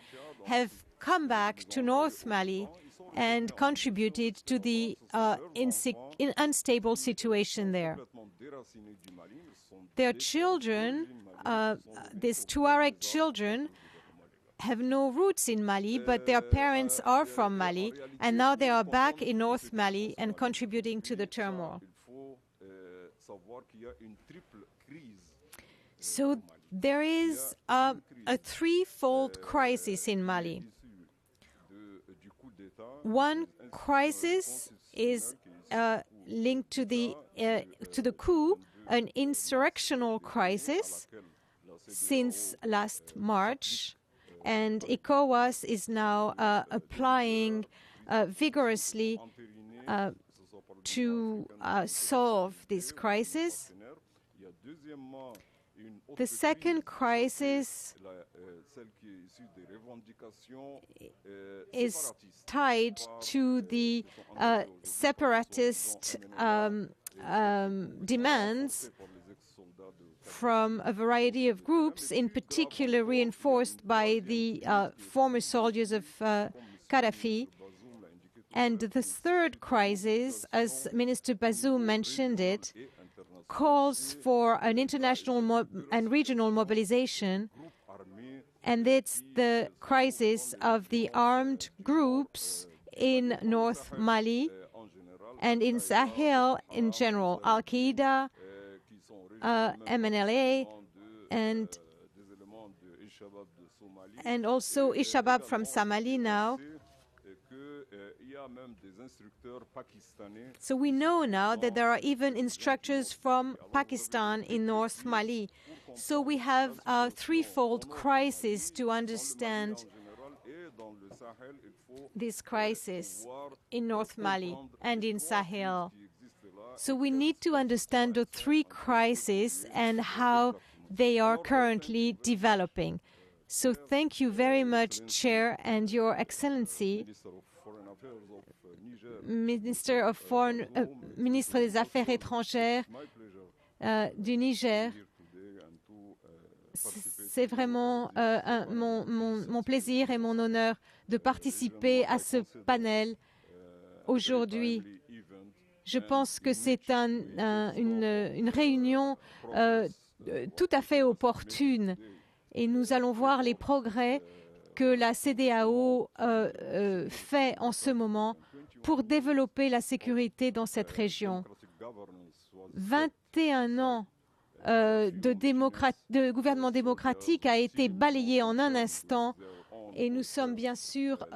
have come back to North Mali and contributed to the unstable situation there. complètement déracinés du Mali sont Their children, these Tuareg children, have no roots in Mali, but their parents are from Mali, and now they are back in North Mali and contributing to the turmoil. Il faut savoir qu'il y a une triple crise. So there is a threefold crisis in Mali. Du coup d'État, One crisis is linked to the coup, an insurrectional crisis since last March, and ECOWAS is now applying vigorously to solve this crisis. il y a deuxièmement une autre The second crisis celle qui est issue des revendications is séparatistes. tied to the separatist demands Par les ex-soldats de from a variety of groups, in particular reinforced by the former soldiers of Gaddafi. Bazoum l'a indiqué, And the third crisis, as Minister Bazoum mentioned it, calls for an international and regional mobilization, armée and it's the crisis of the armed groups in North Mali en général and in Sahel in general, Al-Qaeda, qui sont originaires MNLA, and des éléments de Al-Shabaab de Somalie. and also Ishabab from Somalia now. Et qu'il y a même des instructeurs pakistanais So we know now that there are even instructors from Pakistan in North Mali. So we have a threefold crisis to understand en général et dans le Sahel, il faut this crisis voir in North Mali and in Sahel. qui existe là. So we need to understand the three crises and how they are currently developing. So thank you very much, Chair, and Your Excellency, Minister of Foreign Affairs of Niger. Ministre des Affaires étrangères My pleasure du Niger. here today and to participate C'est vraiment mon plaisir et mon honneur de participer à ce panel aujourd'hui. timely event. Je pense que c'est une réunion tout à fait opportune et nous allons voir les progrès que la CEDEAO fait en ce moment pour développer la sécurité dans cette région. Democratic governance was 21 ans de gouvernement démocratique a été balayé en un instant et nous sommes bien sûr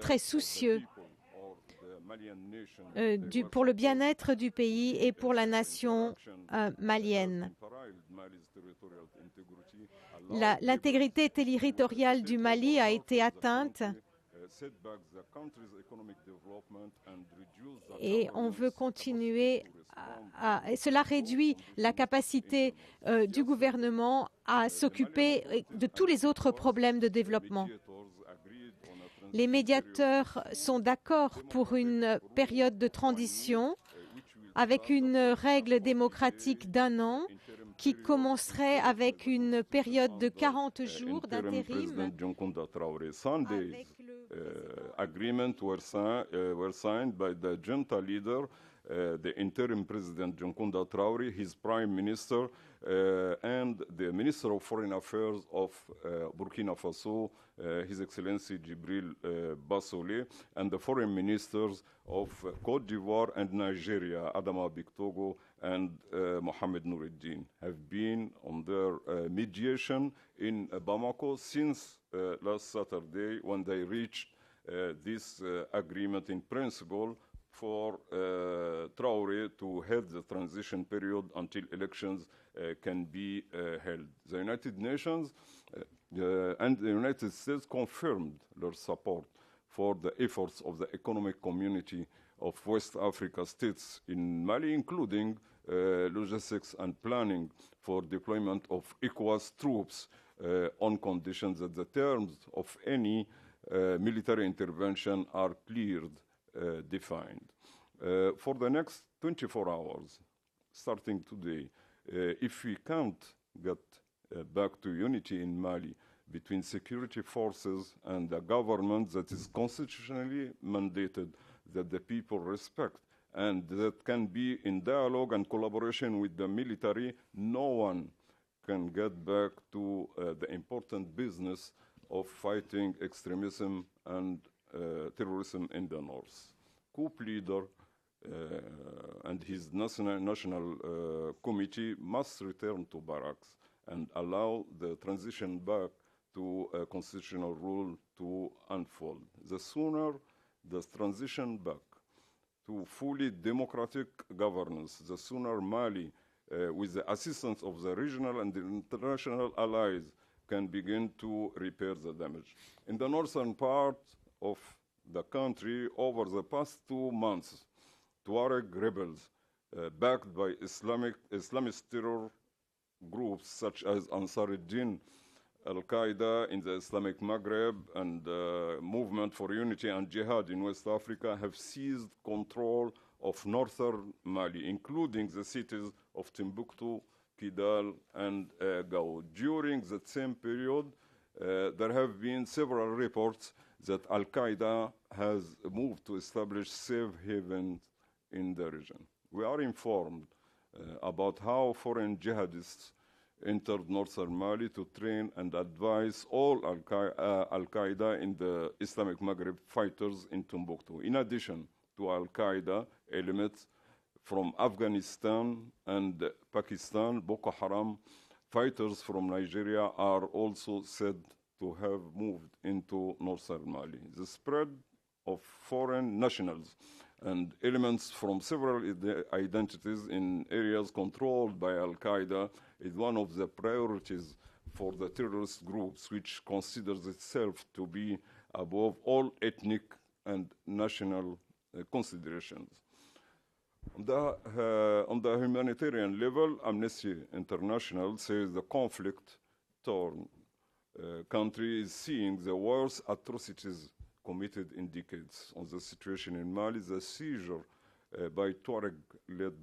très soucieux or the Malian nation pour le bien-être du pays et pour la nation malienne. imperiled Mali's territorial integrity, L'intégrité territoriale du Mali a été atteinte set back the country's economic development and reduce the et on veut continuer et cela réduit la capacité du gouvernement à s'occuper de tous les autres problèmes de développement. mediators agreed on a Les médiateurs sont d'accord pour une période de transition avec une règle démocratique d'1 an qui commencerait avec une période de 40 jours interim d'intérim. President Dioncounda Traoré. Sundays Avec agreement were signed by the junta leader, the interim President Dioncounda Traoré, his Prime Minister, and the Minister of Foreign Affairs of Burkina Faso, His Excellency Djibril Bassolé, and the Foreign Ministers of Côte d'Ivoire and Nigeria, Adama Bictogo and Mohamed Noureddin, have been on their mediation in Bamako since last Saturday when they reached this agreement in principle for Traoré to head the transition period until elections can be held. The United Nations and the United States confirmed their support for the efforts of the economic community of West Africa states in Mali, including logistics and planning for deployment of ECOWAS troops on conditions that the terms of any military intervention are clearly defined. For the next 24 hours, starting today, if we can't get back to unity in Mali between security forces and a government that is constitutionally mandated that the people respect and that can be in dialogue and collaboration with the military, no one can get back to the important business of fighting extremism and terrorism in the north. Coup leader and his national committee must return to barracks and allow the transition back to constitutional rule to unfold. The sooner the transition back to fully democratic governance, the sooner Mali, with the assistance of the regional and the international allies, can begin to repair the damage. In the northern part of the country, over the past 2 months, Tuareg rebels, backed by Islamist terror groups such as Ansar-Din, Al-Qaeda in the Islamic Maghreb, and Movement for Unity and Jihad in West Africa, have seized control of northern Mali, including the cities of Timbuktu, Kidal, and Gao. During that same period, there have been several reports that Al-Qaeda has moved to establish safe havens in the region. We are informed about how foreign jihadists entered northern Mali to train and advise all Al-Qaeda in the Islamic Maghreb fighters in Timbuktu. In addition to Al-Qaeda elements from Afghanistan and Pakistan, Boko Haram fighters from Nigeria are also said to have moved into northern Mali. The spread of foreign nationals and elements from several identities in areas controlled by Al-Qaeda is one of the priorities for the terrorist groups, which considers itself to be above all ethnic and national considerations. On the humanitarian level, Amnesty International says the conflict-torn country is seeing the worst atrocities committed in decades. On the situation in Mali, the seizure by Tuareg-led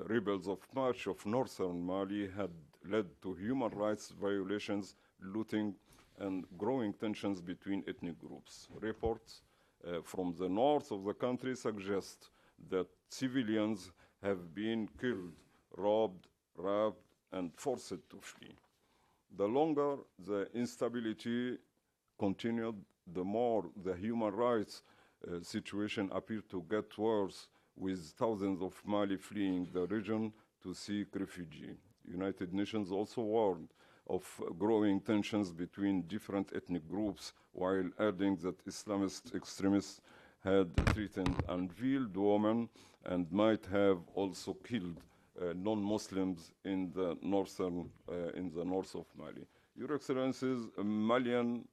rebels of much of northern Mali had led to human rights violations, looting, and growing tensions between ethnic groups. Reports from the north of the country suggest that civilians have been killed, robbed, raped, and forced to flee. The longer the instability continued, the more the human rights situation appeared to get worse, with thousands of Mali fleeing the region to seek refuge. United Nations also warned of growing tensions between different ethnic groups, while adding that Islamist extremists had threatened and veiled women and might have also killed non-Muslims in the north of Mali. Your Excellencies, Malian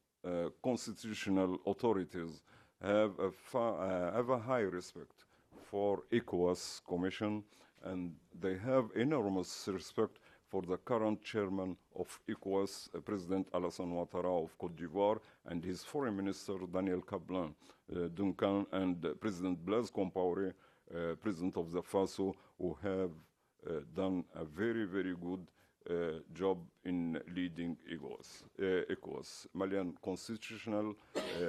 constitutional authorities have a high respect for ECOWAS Commission, and they have enormous respect for the current chairman of ECOWAS, President Alassane Ouattara of Côte d'Ivoire, and his foreign minister, Daniel Duncan, and President Blaise Compaoré, President of the FASO, who have done a very, very good job in leading ECOWAS. Malian constitutional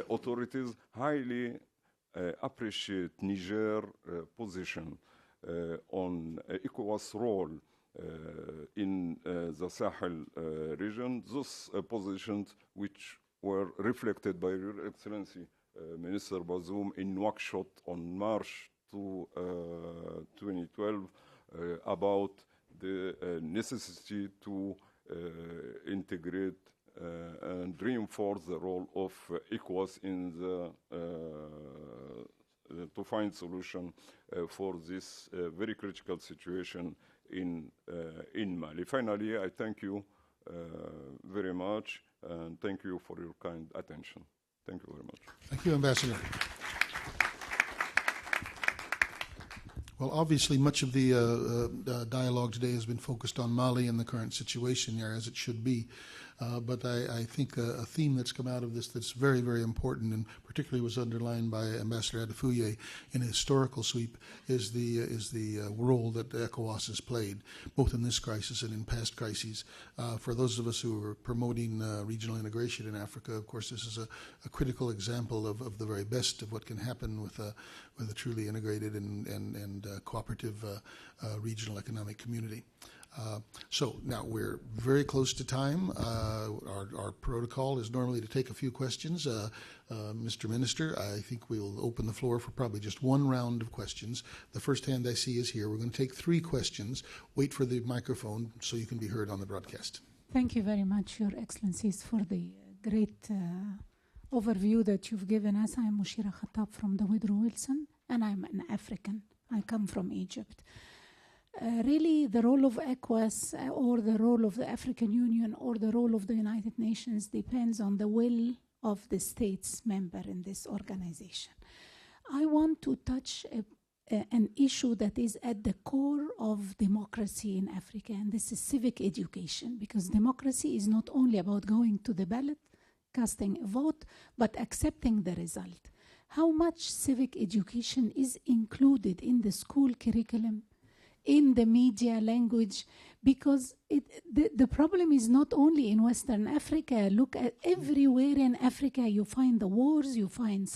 authorities highly appreciate Niger's position on ECOWAS' role in the Sahel region. Those positions which were reflected by Your Excellency Minister Bazoum in Nouakchott on March 2012 about the necessity to integrate and reinforce the role of ECOWAS in the to find solution for this very critical situation in Mali. Finally, I thank you very much, and thank you for your kind attention. Thank you very much. Thank you, Ambassador. Well, obviously, much of the dialogue today has been focused on Mali and the current situation there, as it should be. But I think a theme that's come out of this that's very, very important, and particularly was underlined by Ambassador Adefuye in a historical sweep, is the role that ECOWAS has played, both in this crisis and in past crises. For those of us who are promoting regional integration in Africa, of course, this is a critical example of the very best of what can happen with a truly integrated and cooperative regional economic community. So now we're very close to time. Our protocol is normally to take a few questions. Mr. Minister, I think we'll open the floor for probably just one round of questions. The first hand I see is here. We're going to take 3 questions. Wait for the microphone so you can be heard on the broadcast. Thank you very much, Your Excellencies, for the great overview that you've given us. I'm Mushira Khattab from the Woodrow Wilson, and I'm an African. I come from Egypt. Really, the role of ECOWAS or the role of the African Union or the role of the United Nations depends on the will of the states member in this organization. I want to touch an issue that is at the core of democracy in Africa, and this is civic education, because democracy is not only about going to the ballot, casting a vote, but accepting the result. How much civic education is included in the school curriculum, in the media language? Because the problem is not only in Western Africa. Look at everywhere in Africa, you find the wars, you find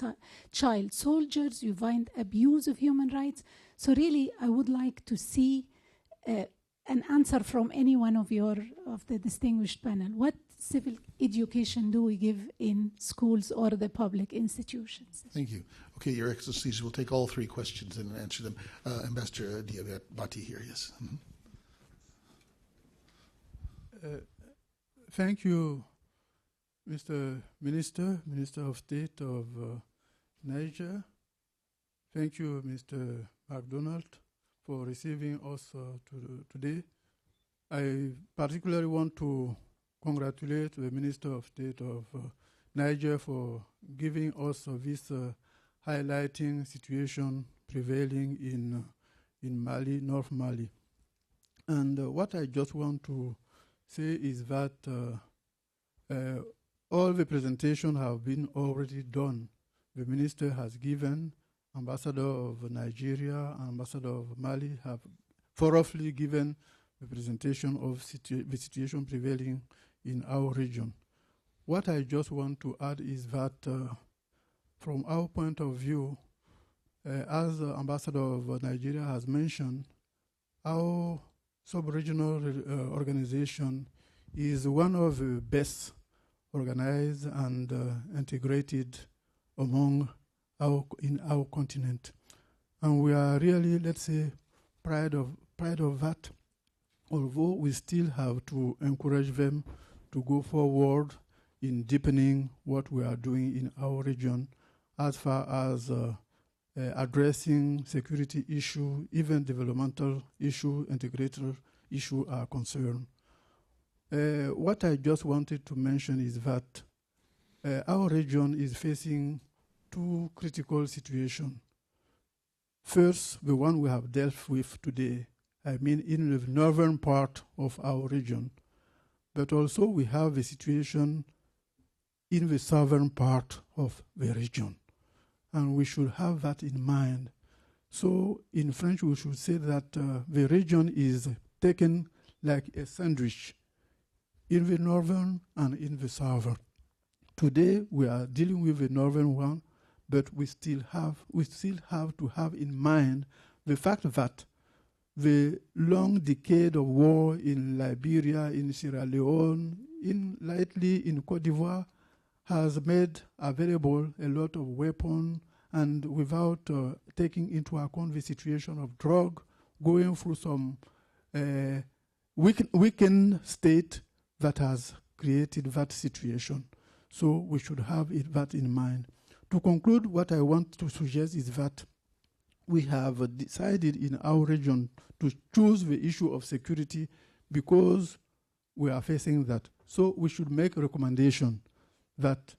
child soldiers, you find abuse of human rights. So really, I would like to see an answer from any one of the distinguished panel. What civil education do we give in schools or the public institutions? Thank you. Okay, Your Excellencies, we'll take all 3 questions and answer them. Ambassador Diabati here, yes. Mm-hmm. Thank you, Mr. Minister of State of Niger. Thank you, Mr. MacDonald, for receiving us today. I particularly want to congratulate the Minister of State of Niger for giving us this highlighting situation prevailing in Mali, North Mali. And what I just want to say is that all the presentations have been already done. The Minister has given, Ambassador of Nigeria and Ambassador of Mali have thoroughly given the presentation of the situation prevailing in our region. What I just want to add is that from our point of view, as the Ambassador of Nigeria has mentioned, our sub-regional organization is one of the best organized and integrated in our continent. And we are really, let's say, proud of that, although we still have to encourage them to go forward in deepening what we are doing in our region as far as addressing security issue, even developmental issue, integrated issue are concerned. What I just wanted to mention is that our region is facing 2 critical situations. First, the one we have dealt with today, I mean in the northern part of our region, but also we have a situation in the southern part of the region. And we should have that in mind. So in French, we should say that the region is taken like a sandwich in the northern and in the southern. Today, we are dealing with the northern one, but we still have to have in mind the fact that the long decade of war in Liberia, in Sierra Leone, lately in Cote d'Ivoire, has made available a lot of weapons, and without taking into account the situation of drug, going through some weakened state that has created that situation. So we should have that in mind. To conclude, what I want to suggest is that we have decided in our region to choose the issue of security because we are facing that. So we should make a recommendation that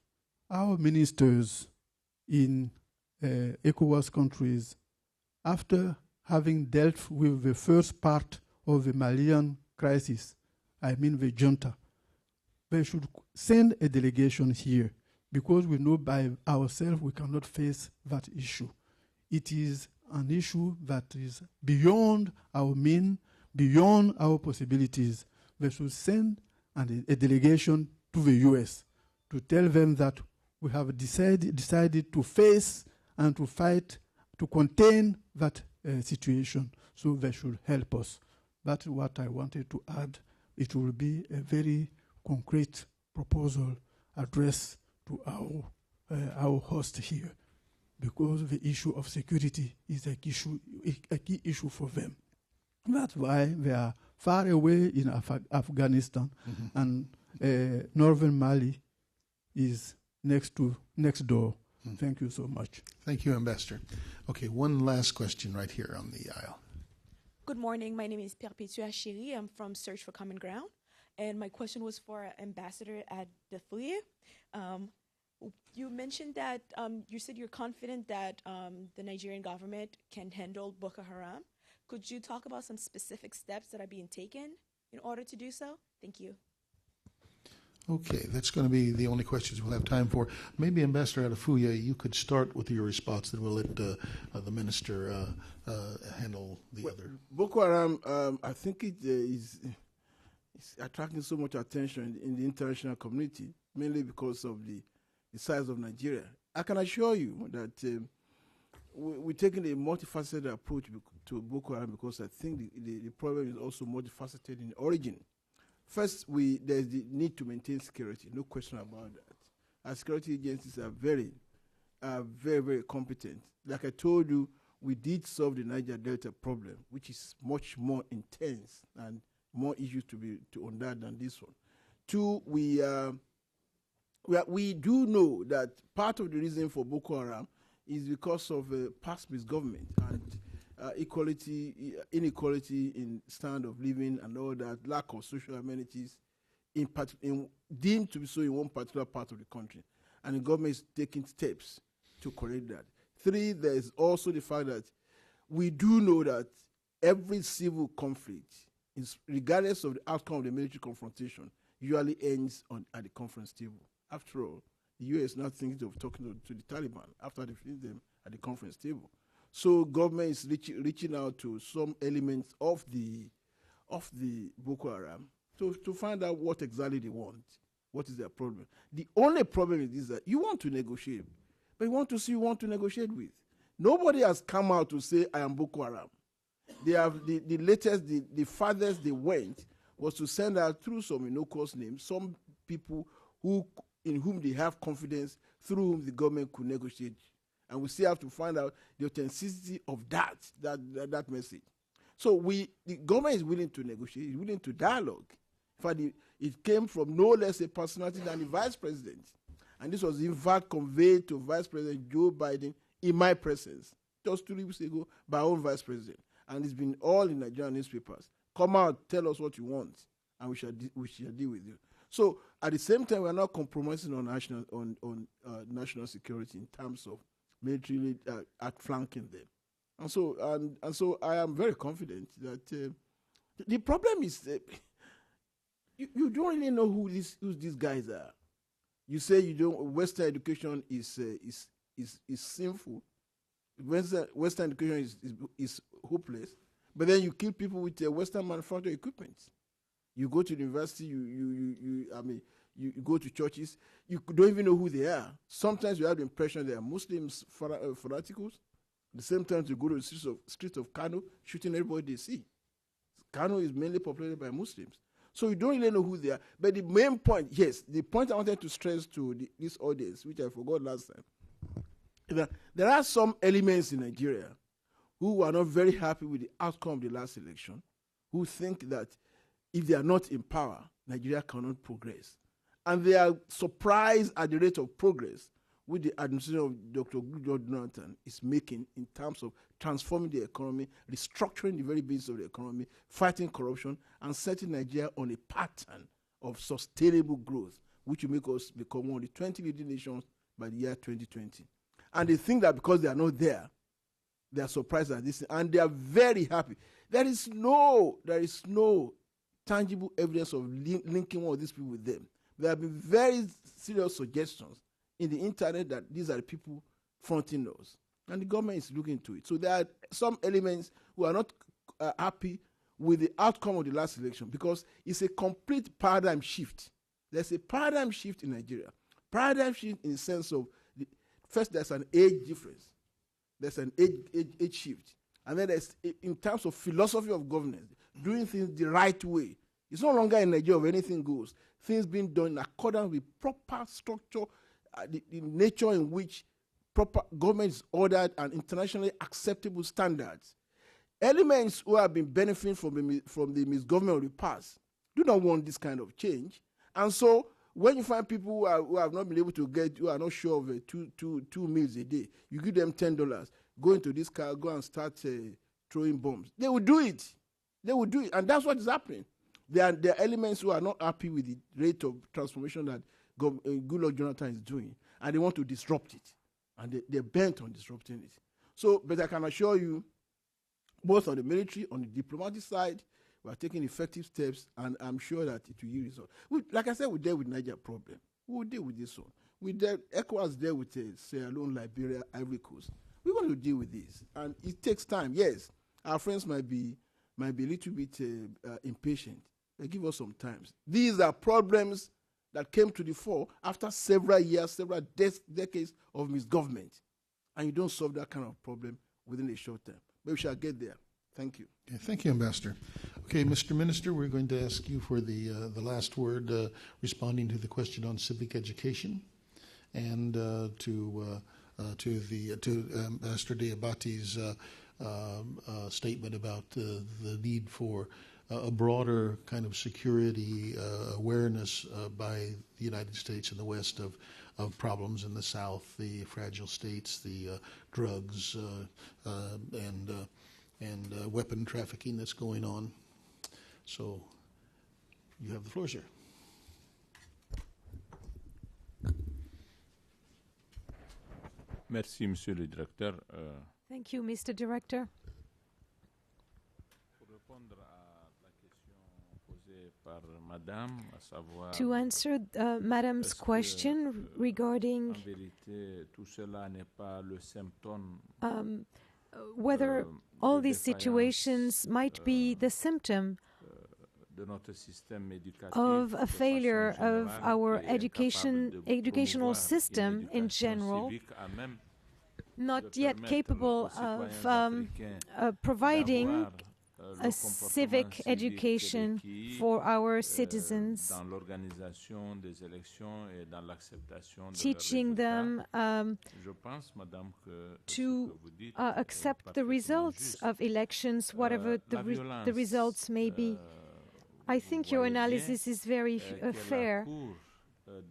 our ministers in ECOWAS countries, after having dealt with the first part of the Malian crisis, I mean the junta, they should send a delegation here because we know by ourselves we cannot face that issue. It is an issue that is beyond our means, beyond our possibilities. They should send a delegation to the US to tell them that we have decided to face and to fight to contain that situation. So they should help us. That's what I wanted to add. It will be a very concrete proposal addressed to our host here, because the issue of security is a key issue for them. That's why they are far away in Afghanistan, and northern Mali is next door. Thank you so much. Thank you, Ambassador. Okay, one last question right here on the aisle. Good morning. My name is Perpetua Chéri. I'm from Search for Common Ground. And my question was for Ambassador Adefuye. You mentioned that you said you're confident that the Nigerian government can handle Boko Haram. Could you talk about some specific steps that are being taken in order to do so? Thank you. Okay, that's going to be the only questions we'll have time for. Maybe Ambassador Adefuye, you could start with your response, then we'll let the minister handle the other. Boko Haram, I think it is attracting so much attention in the international community, mainly because of the size of Nigeria. I can assure you that we're taking a multifaceted approach to Boko Haram because I think the problem is also multifaceted in origin. First, there's the need to maintain security, no question about that. Our security agencies are very, very competent. Like I told you, we did solve the Niger Delta problem, which is much more intense and more issues on that than this one. Two, we do know that part of the reason for Boko Haram is because of past misgovernment and inequality in standard of living and all that, lack of social amenities, deemed to be so in one particular part of the country. And the government is taking steps to correct that. Three, there is also the fact that we do know that every civil conflict, regardless of the outcome of the military confrontation, usually ends at the conference table. After all, the U.S. is not thinking of talking to the Taliban after defeating them at the conference table. So government is reaching out to some elements of the Boko Haram to find out what exactly they want, what is their problem. The only problem is that you want to negotiate, but you want to see who you want to negotiate with. Nobody has come out to say, I am Boko Haram. They have the latest, the farthest they went was to send out through some innocuous names, some people in whom they have confidence, through whom the government could negotiate. And we still have to find out the authenticity of that message. So the government is willing to negotiate, is willing to dialogue. In fact, it came from no less a personality than the vice president. And this was in fact conveyed to Vice President Joe Biden in my presence just 2 weeks ago by our own vice president. And it's been all in Nigerian newspapers. Come out, tell us what you want, and we shall deal with you. So at the same time, we are not compromising on national security in terms of militarily outflanking them. And so I am very confident that the problem is you don't really know who these guys are. You say you don't. Western education is sinful. Western education is hopeless. But then you kill people with Western manufactured equipment. You go to the university. You go to churches. You don't even know who they are. Sometimes you have the impression they are Muslims fanaticals. At the same time, you go to the streets of Kano, shooting everybody they see. Kano is mainly populated by Muslims. So you don't really know who they are. But the main point, yes, the point I wanted to stress to this audience, which I forgot last time, is that there are some elements in Nigeria who are not very happy with the outcome of the last election, who think that if they are not in power, Nigeria cannot progress. And they are surprised at the rate of progress which the administration of Dr. Goodluck Jonathan is making in terms of transforming the economy, restructuring the very basis of the economy, fighting corruption, and setting Nigeria on a pattern of sustainable growth, which will make us become one of the 20 leading nations by the year 2020. And they think that because they are not there, they are surprised at this, and they are very happy. There is no tangible evidence of linking one of these people with them. There have been very serious suggestions in the internet that these are the people fronting us, and the government is looking into it. So there are some elements who are not happy with the outcome of the last election because it's a complete paradigm shift. There's a paradigm shift in Nigeria. Paradigm shift in the sense of, first there's an age difference. There's an age shift. And then there's, in terms of philosophy of governance, doing things the right way. It's no longer in Nigeria where anything goes. Things being done in accordance with proper structure, the nature in which proper government is ordered and internationally acceptable standards. Elements who have been benefiting from the misgovernment of the past do not want this kind of change. And so when you find people who have not been able to get, who are not sure of two meals a day, you give them $10, go into this car, go and start throwing bombs. They will do it. They will do it. And that's what is happening. There are elements who are not happy with the rate of transformation that Goodluck Jonathan is doing, and they want to disrupt it. And they're bent on disrupting it. So, but I can assure you, both on the military, on the diplomatic side, we are taking effective steps, and I'm sure that it will yield results. Like I said, we dealt with Niger problem. We will deal with this one. ECOWAS dealt with Sierra Leone, Liberia, Ivory Coast. We want to deal with this, and it takes time. Yes, our friends might be a little bit impatient. They give us some time. These are problems that came to the fore after several years, several decades of misgovernment. And you don't solve that kind of problem within a short time. But we shall get there. Thank you. Okay, thank you, Ambassador. Okay, Mr. Minister, we're going to ask you for the last word, responding to the question on civic education, and to Ambassador Diabate's statement about the need for a broader kind of security awareness by the United States and the West of problems in the South, the fragile states, the drugs, and weapon trafficking that's going on. So you have the floor, sir. Merci, Monsieur le Directeur. Thank you, Mr. Director. Pour répondre à la question posée par Madame, à savoir, To answer Madam's question regarding en vérité, tout cela n'est pas le symptôme whether all these situations might be the symptom de notre système éducatif of a de failure façon of générale, our qui est capable de educational promouvoir system une in éducation general, civique à même not de yet permettre capable aux citoyens of africains providing d'avoir, a civic education for our citizens, dans l'organisation des élections et dans l'acceptation de teaching leurs them résultats. Je pense, Madame, que ce to que vous dites accept est the parfaitement results juste. of elections, whatever La the violence, results may be. I think your voyez bien, analysis is very qu'elle fair. accourt,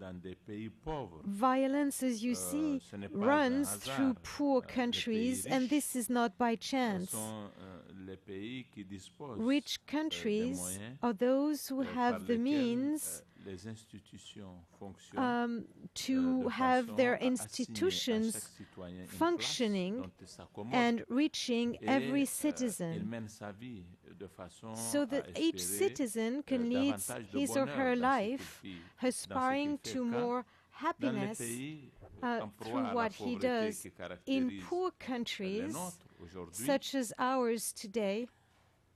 dans des pays pauvres. Violence, as you see, Ce n'est pas runs un through hasard. poor Les countries, pays and riches, this is not by Ce chance. sont les pays qui disposent Rich des countries moyens are those who par have the lesquels, means les institutions fonctionnent to de have façon their à assigner à institutions chaque citoyen une place functioning dont il s'accommode and reaching et, every il citizen, mène sa vie de façon so that à each espérer citizen can lead davantage de his or bonheur her dans ce qu'il life fait, dans ce aspiring qu'il fait, to car more dans les happiness pays en proie through à la what he pauvreté does. qui In caractérise poor les countries, nôtres aujourd'hui, such as ours today,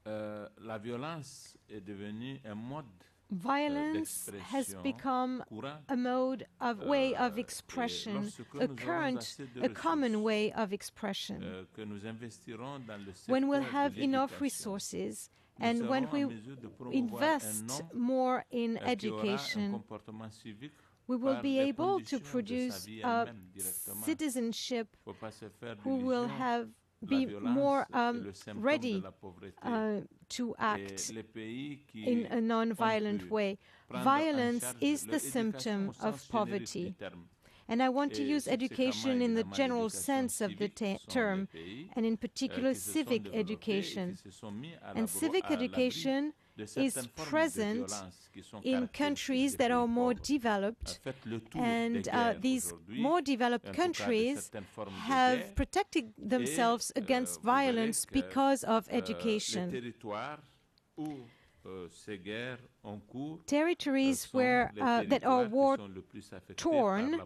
la violence est devenue un mode violence has d'expression become courant. a mode of way of Et expression, lorsque a nous aurons current, assez de a common ressources, way of expression. Que nous investirons dans le secteur When we'll de have enough l'éducation, resources nous and serons when en we mesure de promouvoir invest un homme more in qui aura un education, comportement civique we will par be les able to conditions de sa produce vie a elle-même directement. citizenship Faut pas se faire who will d'illusions. have be more ready to act in a non-violent way. Violence is the symptom of poverty. And I want to use education in the general sense of the term, and in particular civic education. And civic education is present in countries that are more developed, and these more developed countries have protected themselves against violence because of education. Territories where that are war-torn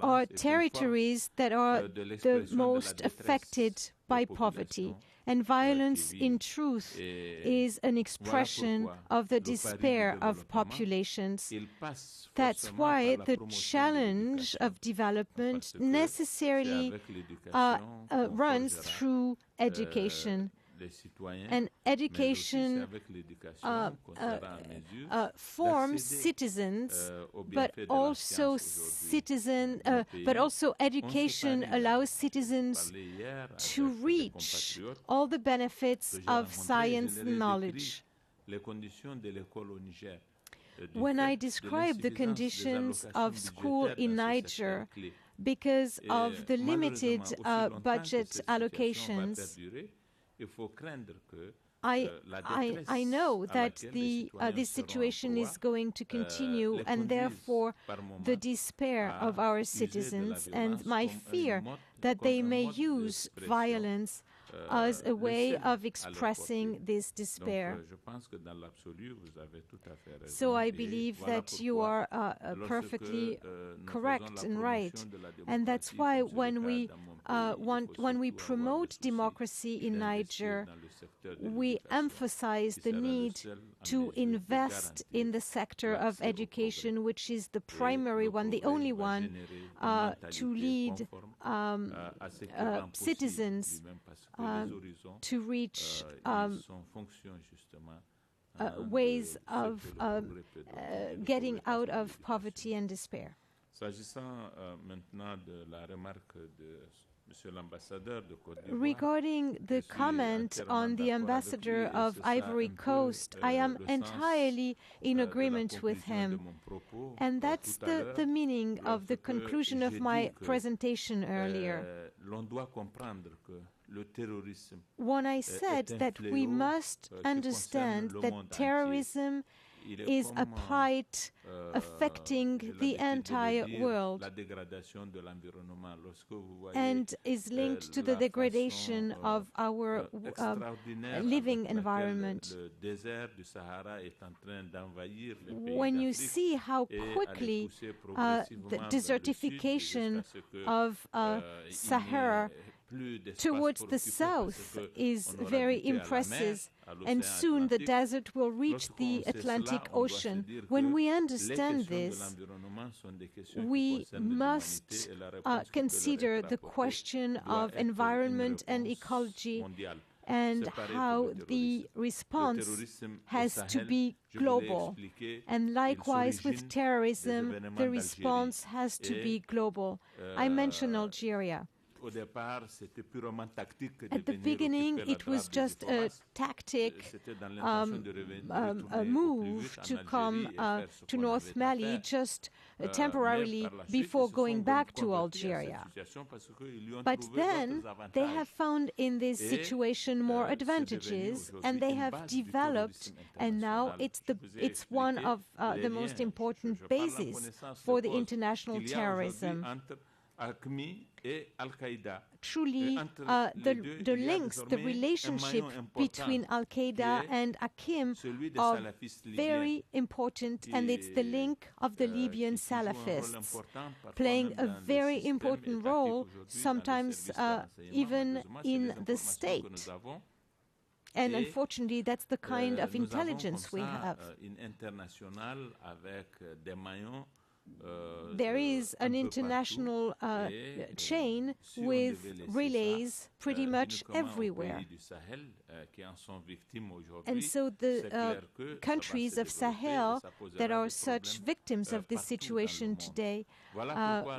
are territories that are the most affected by poverty. And violence, in truth, is an expression of the despair of populations. That's why the challenge of development necessarily runs through education. And education forms citizens, but also education allows citizens to reach all the benefits of science and knowledge. When I describe the conditions of school in Niger, because of the limited budget allocations, I know that this situation is going to continue, and therefore the despair of our citizens and my fear that they may use violence as a way of expressing this despair. So I believe that you are perfectly correct and right. And that's why when we promote democracy in Niger, we emphasize the need to invest in the sector of education, which is the primary one, the only one, to lead citizens to reach ways of getting out of poverty and despair. Regarding the comment on the ambassador of Ivory Coast, I am entirely in agreement with him. And that's the meaning of the conclusion of my presentation earlier. When I said that we must understand that terrorism is a plight affecting the entire world and is linked to the degradation of our living environment. When you see how quickly the desertification of Sahara towards the south is very impressive, and soon the desert will reach the Atlantic Ocean. When we understand this, we must consider the question of environment and ecology and how the response has to be global. And likewise with terrorism, the response has to be global. I mentioned Algeria. At the beginning, it was just a tactic, a move to come to North Mali just temporarily before going back to Algeria. But then they have found in this situation more advantages, and they have developed, and now it's one of the most important bases for the international terrorism. Truly, the links, the relationship between Al-Qaeda and Akim are very important, and it's the link of the Libyan Salafists playing a very important role, sometimes even in the state. And unfortunately, that's the kind of intelligence we have. There is an international chain with relays pretty much everywhere. And so the countries of Sahel that are such victims of this situation today,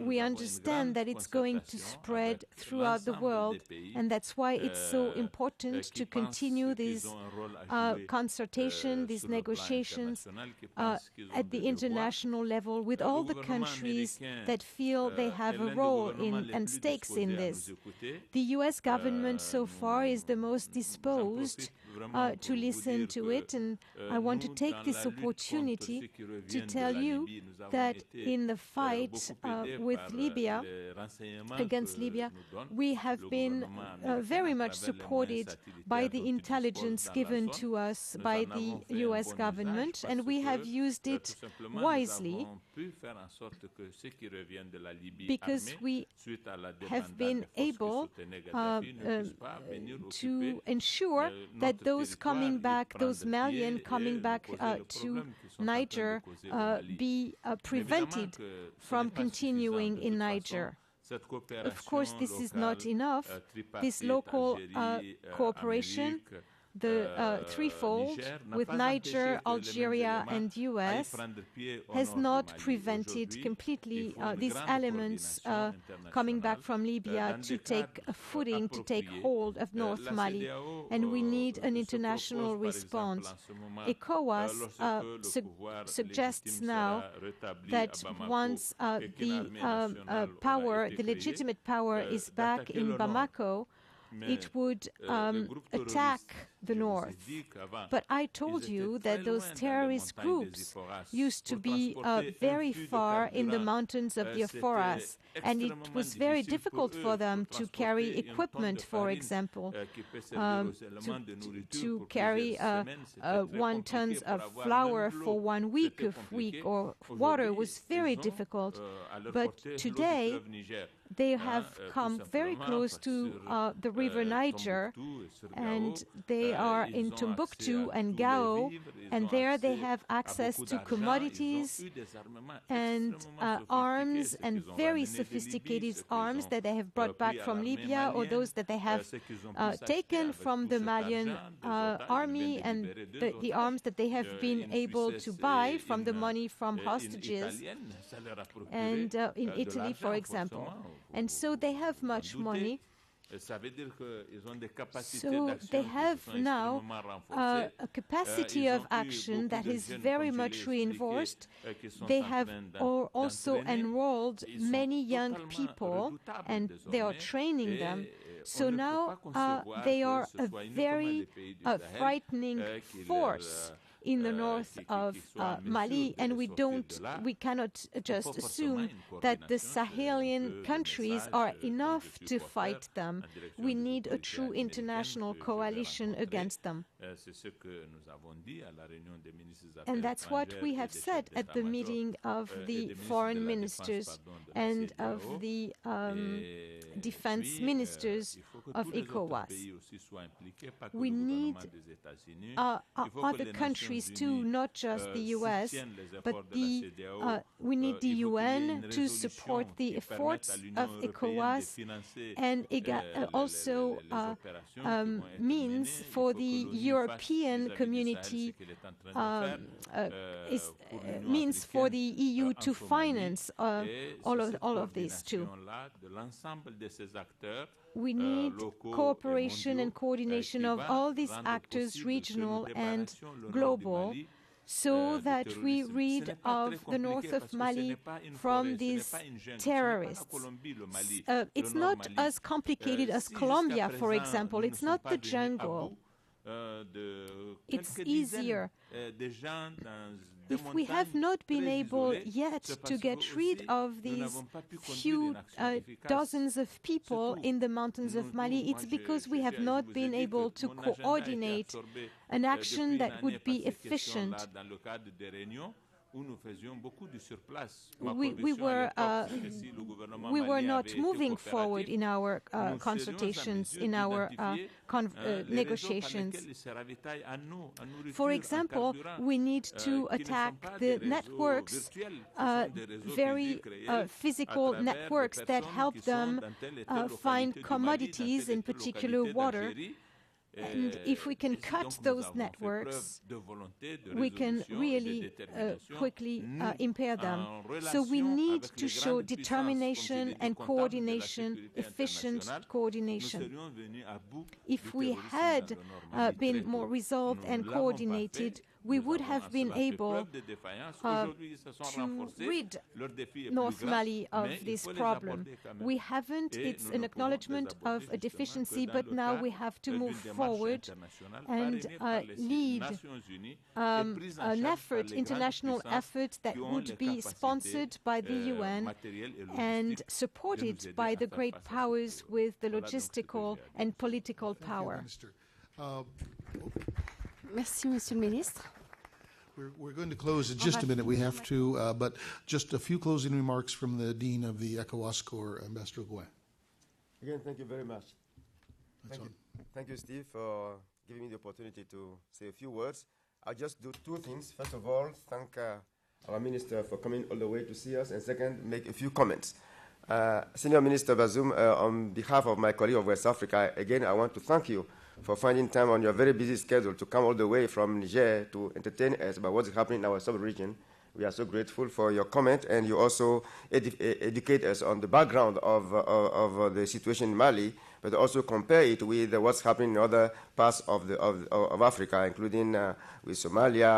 we understand that it's going to spread throughout the world, and that's why it's so important to continue this consultation, these negotiations at the international level with all the countries that feel they have a role in and stakes in this. The U.S. government so far is the most disposed to listen to it, and I want to take this opportunity to tell you that in the fight with Libya, against Libya, we have been very much supported by the intelligence given to us by the U.S. government, and we have used it wisely because we have been able to ensure that those coming back, those Malians coming back to Niger, be prevented from continuing in Niger. Of course, this is not enough. This local cooperation, the threefold with Niger, Algeria, and U.S. has not prevented completely these elements coming back from Libya to take a footing, to take hold of North Mali. And we need an international response. ECOWAS suggests now that once the power, the legitimate power is back in Bamako, it would attack the north. But I told you that those terrorist groups used to be very far in the mountains of the Foras, and it was very difficult for them to carry equipment, for example, to carry 1 ton of flour for 1 week or water was very difficult. But today, they have come very close to the river Niger, and they are in Timbuktu and Gao, and there they have access to commodities and arms, and very sophisticated arms that they have brought back from Libya, or those that they have taken from the Malian army, and the arms that they have been able to buy from the money from hostages, and in Italy, for example. And so they have much money. So they have now a capacity of action that is very much reinforced. They have also enrolled many young people, and they are training them. So now they are a very frightening force in the north of Mali, and we cannot just assume that the Sahelian countries are enough to fight them. We need a true international coalition against them. And that's what we have said at the meeting of the foreign ministers and of the defense ministers of ECOWAS. We need other countries too, not just the U.S., but we need the UN to support the efforts of ECOWAS, and also means for the European community, means for the EU to finance all of this too. We need cooperation and coordination of all these actors, regional and global, so that we rid of the north of Mali from these terrorists. It's not as complicated as Colombia, for example. It's not the jungle. It's easier. If we have not been able yet to get rid of these few dozens of people in the mountains of Mali, it's because we have not been able to coordinate an action that would be efficient. où nous faisions beaucoup de surplace. we were not moving forward in our consultations, in our negotiations. For example, we need to attack the networks, very physical networks that help them find commodities, in particular water. And if we can cut those networks, we can really quickly impair them. So we need to show determination and coordination, efficient coordination. If we had been more resolved and coordinated, we would have been able to rid North Mali of this problem. We haven't. It's an acknowledgement of a deficiency, but now we have to move forward and lead an effort, international effort that would be sponsored by the UN and supported by the great powers with the logistical and political power. Merci, Monsieur le Ministre. We're going to close in just a minute. We have to, but just a few closing remarks from the Dean of the ECOWAS Corps, Ambassador Gouin. Again, thank you very much. Thank you, Steve, for giving me the opportunity to say a few words. I'll just do two things. First of all, thank our Minister for coming all the way to see us, and second, make a few comments. Senior Minister Bazoum, on behalf of my colleague of West Africa, again, I want to thank you for finding time on your very busy schedule to come all the way from Niger to entertain us about what's happening in our sub-region. We are so grateful for your comment, and you also educate us on the background of the situation in Mali, but also compare it with what's happening in other parts of Africa, including with Somalia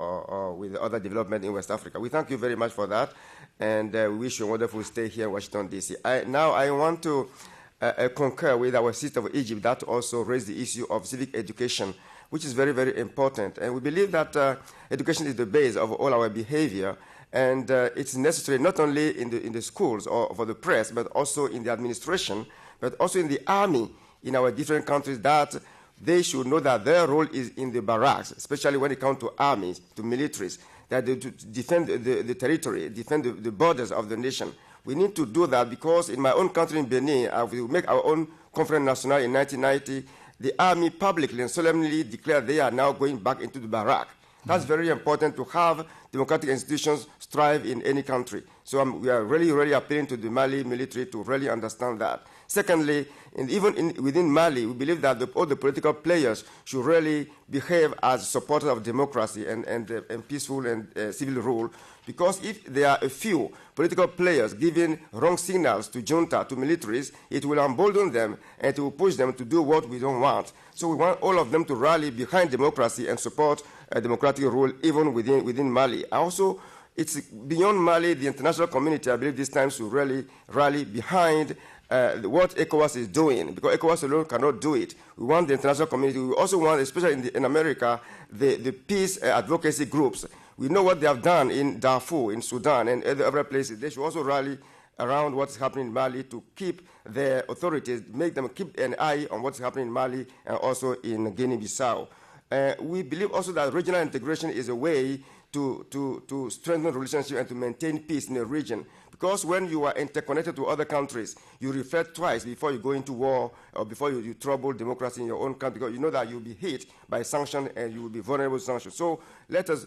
or with other development in West Africa. We thank you very much for that, and we wish you a wonderful stay here in Washington, D.C. Now I want to concur with our sister of Egypt that also raised the issue of civic education, which is very, very important. And we believe that education is the base of all our behavior, and it's necessary not only in the schools or for the press, but also in the administration, but also in the army in our different countries, that they should know that their role is in the barracks, especially when it comes to armies, to militaries, that they to defend the territory, defend the borders of the nation. We need to do that because in my own country, in Benin, we make our own Conference Nationale in 1990, the army publicly and solemnly declared they are now going back into the barrack. That's very important to have democratic institutions strive in any country. So we are really, really appealing to the Mali military to really understand that. Secondly, within Mali, we believe that all the political players should really behave as supporters of democracy and peaceful and civil rule. Because if there are a few political players giving wrong signals to junta, to militaries, it will embolden them and it will push them to do what we don't want. So we want all of them to rally behind democracy and support a democratic rule even within Mali. Also, it's beyond Mali, the international community, I believe this time, should really rally behind what ECOWAS is doing, because ECOWAS alone cannot do it. We want the international community. We also want, especially in America, the peace advocacy groups. We know what they have done in Darfur, in Sudan, and other places. They should also rally around what's happening in Mali to keep their authorities, make them keep an eye on what's happening in Mali and also in Guinea-Bissau. We believe also that regional integration is a way to strengthen relationship and to maintain peace in the region. Because when you are interconnected to other countries, you reflect twice before you go into war or before you trouble democracy in your own country, because you know that you'll be hit by sanctions and you will be vulnerable to sanctions. So let us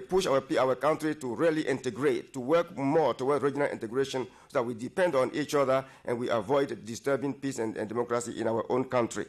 push our country to really integrate, to work more towards regional integration so that we depend on each other and we avoid disturbing peace and democracy in our own country.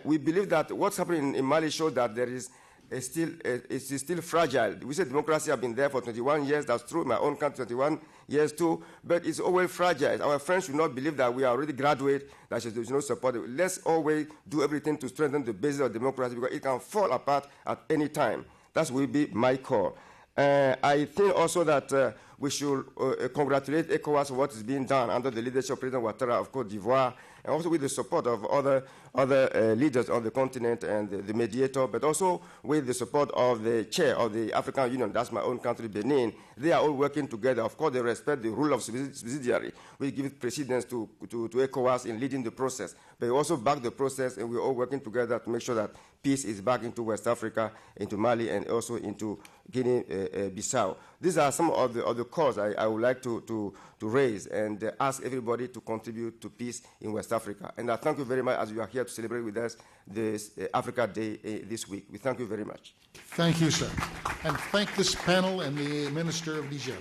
We believe that what's happening in Mali shows that there is it's still fragile. We say democracy has been there for 21 years. That's true. My own country, 21 years too. But it's always fragile. Our friends should not believe that we are already graduate, that there's no support. Let's always do everything to strengthen the basis of democracy, because it can fall apart at any time. That will be my call. I think also that we should congratulate ECOWAS for what is being done under the leadership of President Ouattara of Cote d'Ivoire, and also with the support of other leaders on the continent and the mediator, but also with the support of the chair of the African Union, that's my own country, Benin. They are all working together. Of course, they respect the rule of subsidiary. We give precedence to ECOWAS in leading the process. But we also back the process, and we're all working together to make sure that peace is back into West Africa, into Mali, and also into Guinea-Bissau. These are some of the cause I would like to raise and ask everybody to contribute to peace in West Africa. And I thank you very much as you are here to celebrate with us this Africa Day this week. We thank you very much. Thank you, sir. And thank this panel and the Minister of Niger.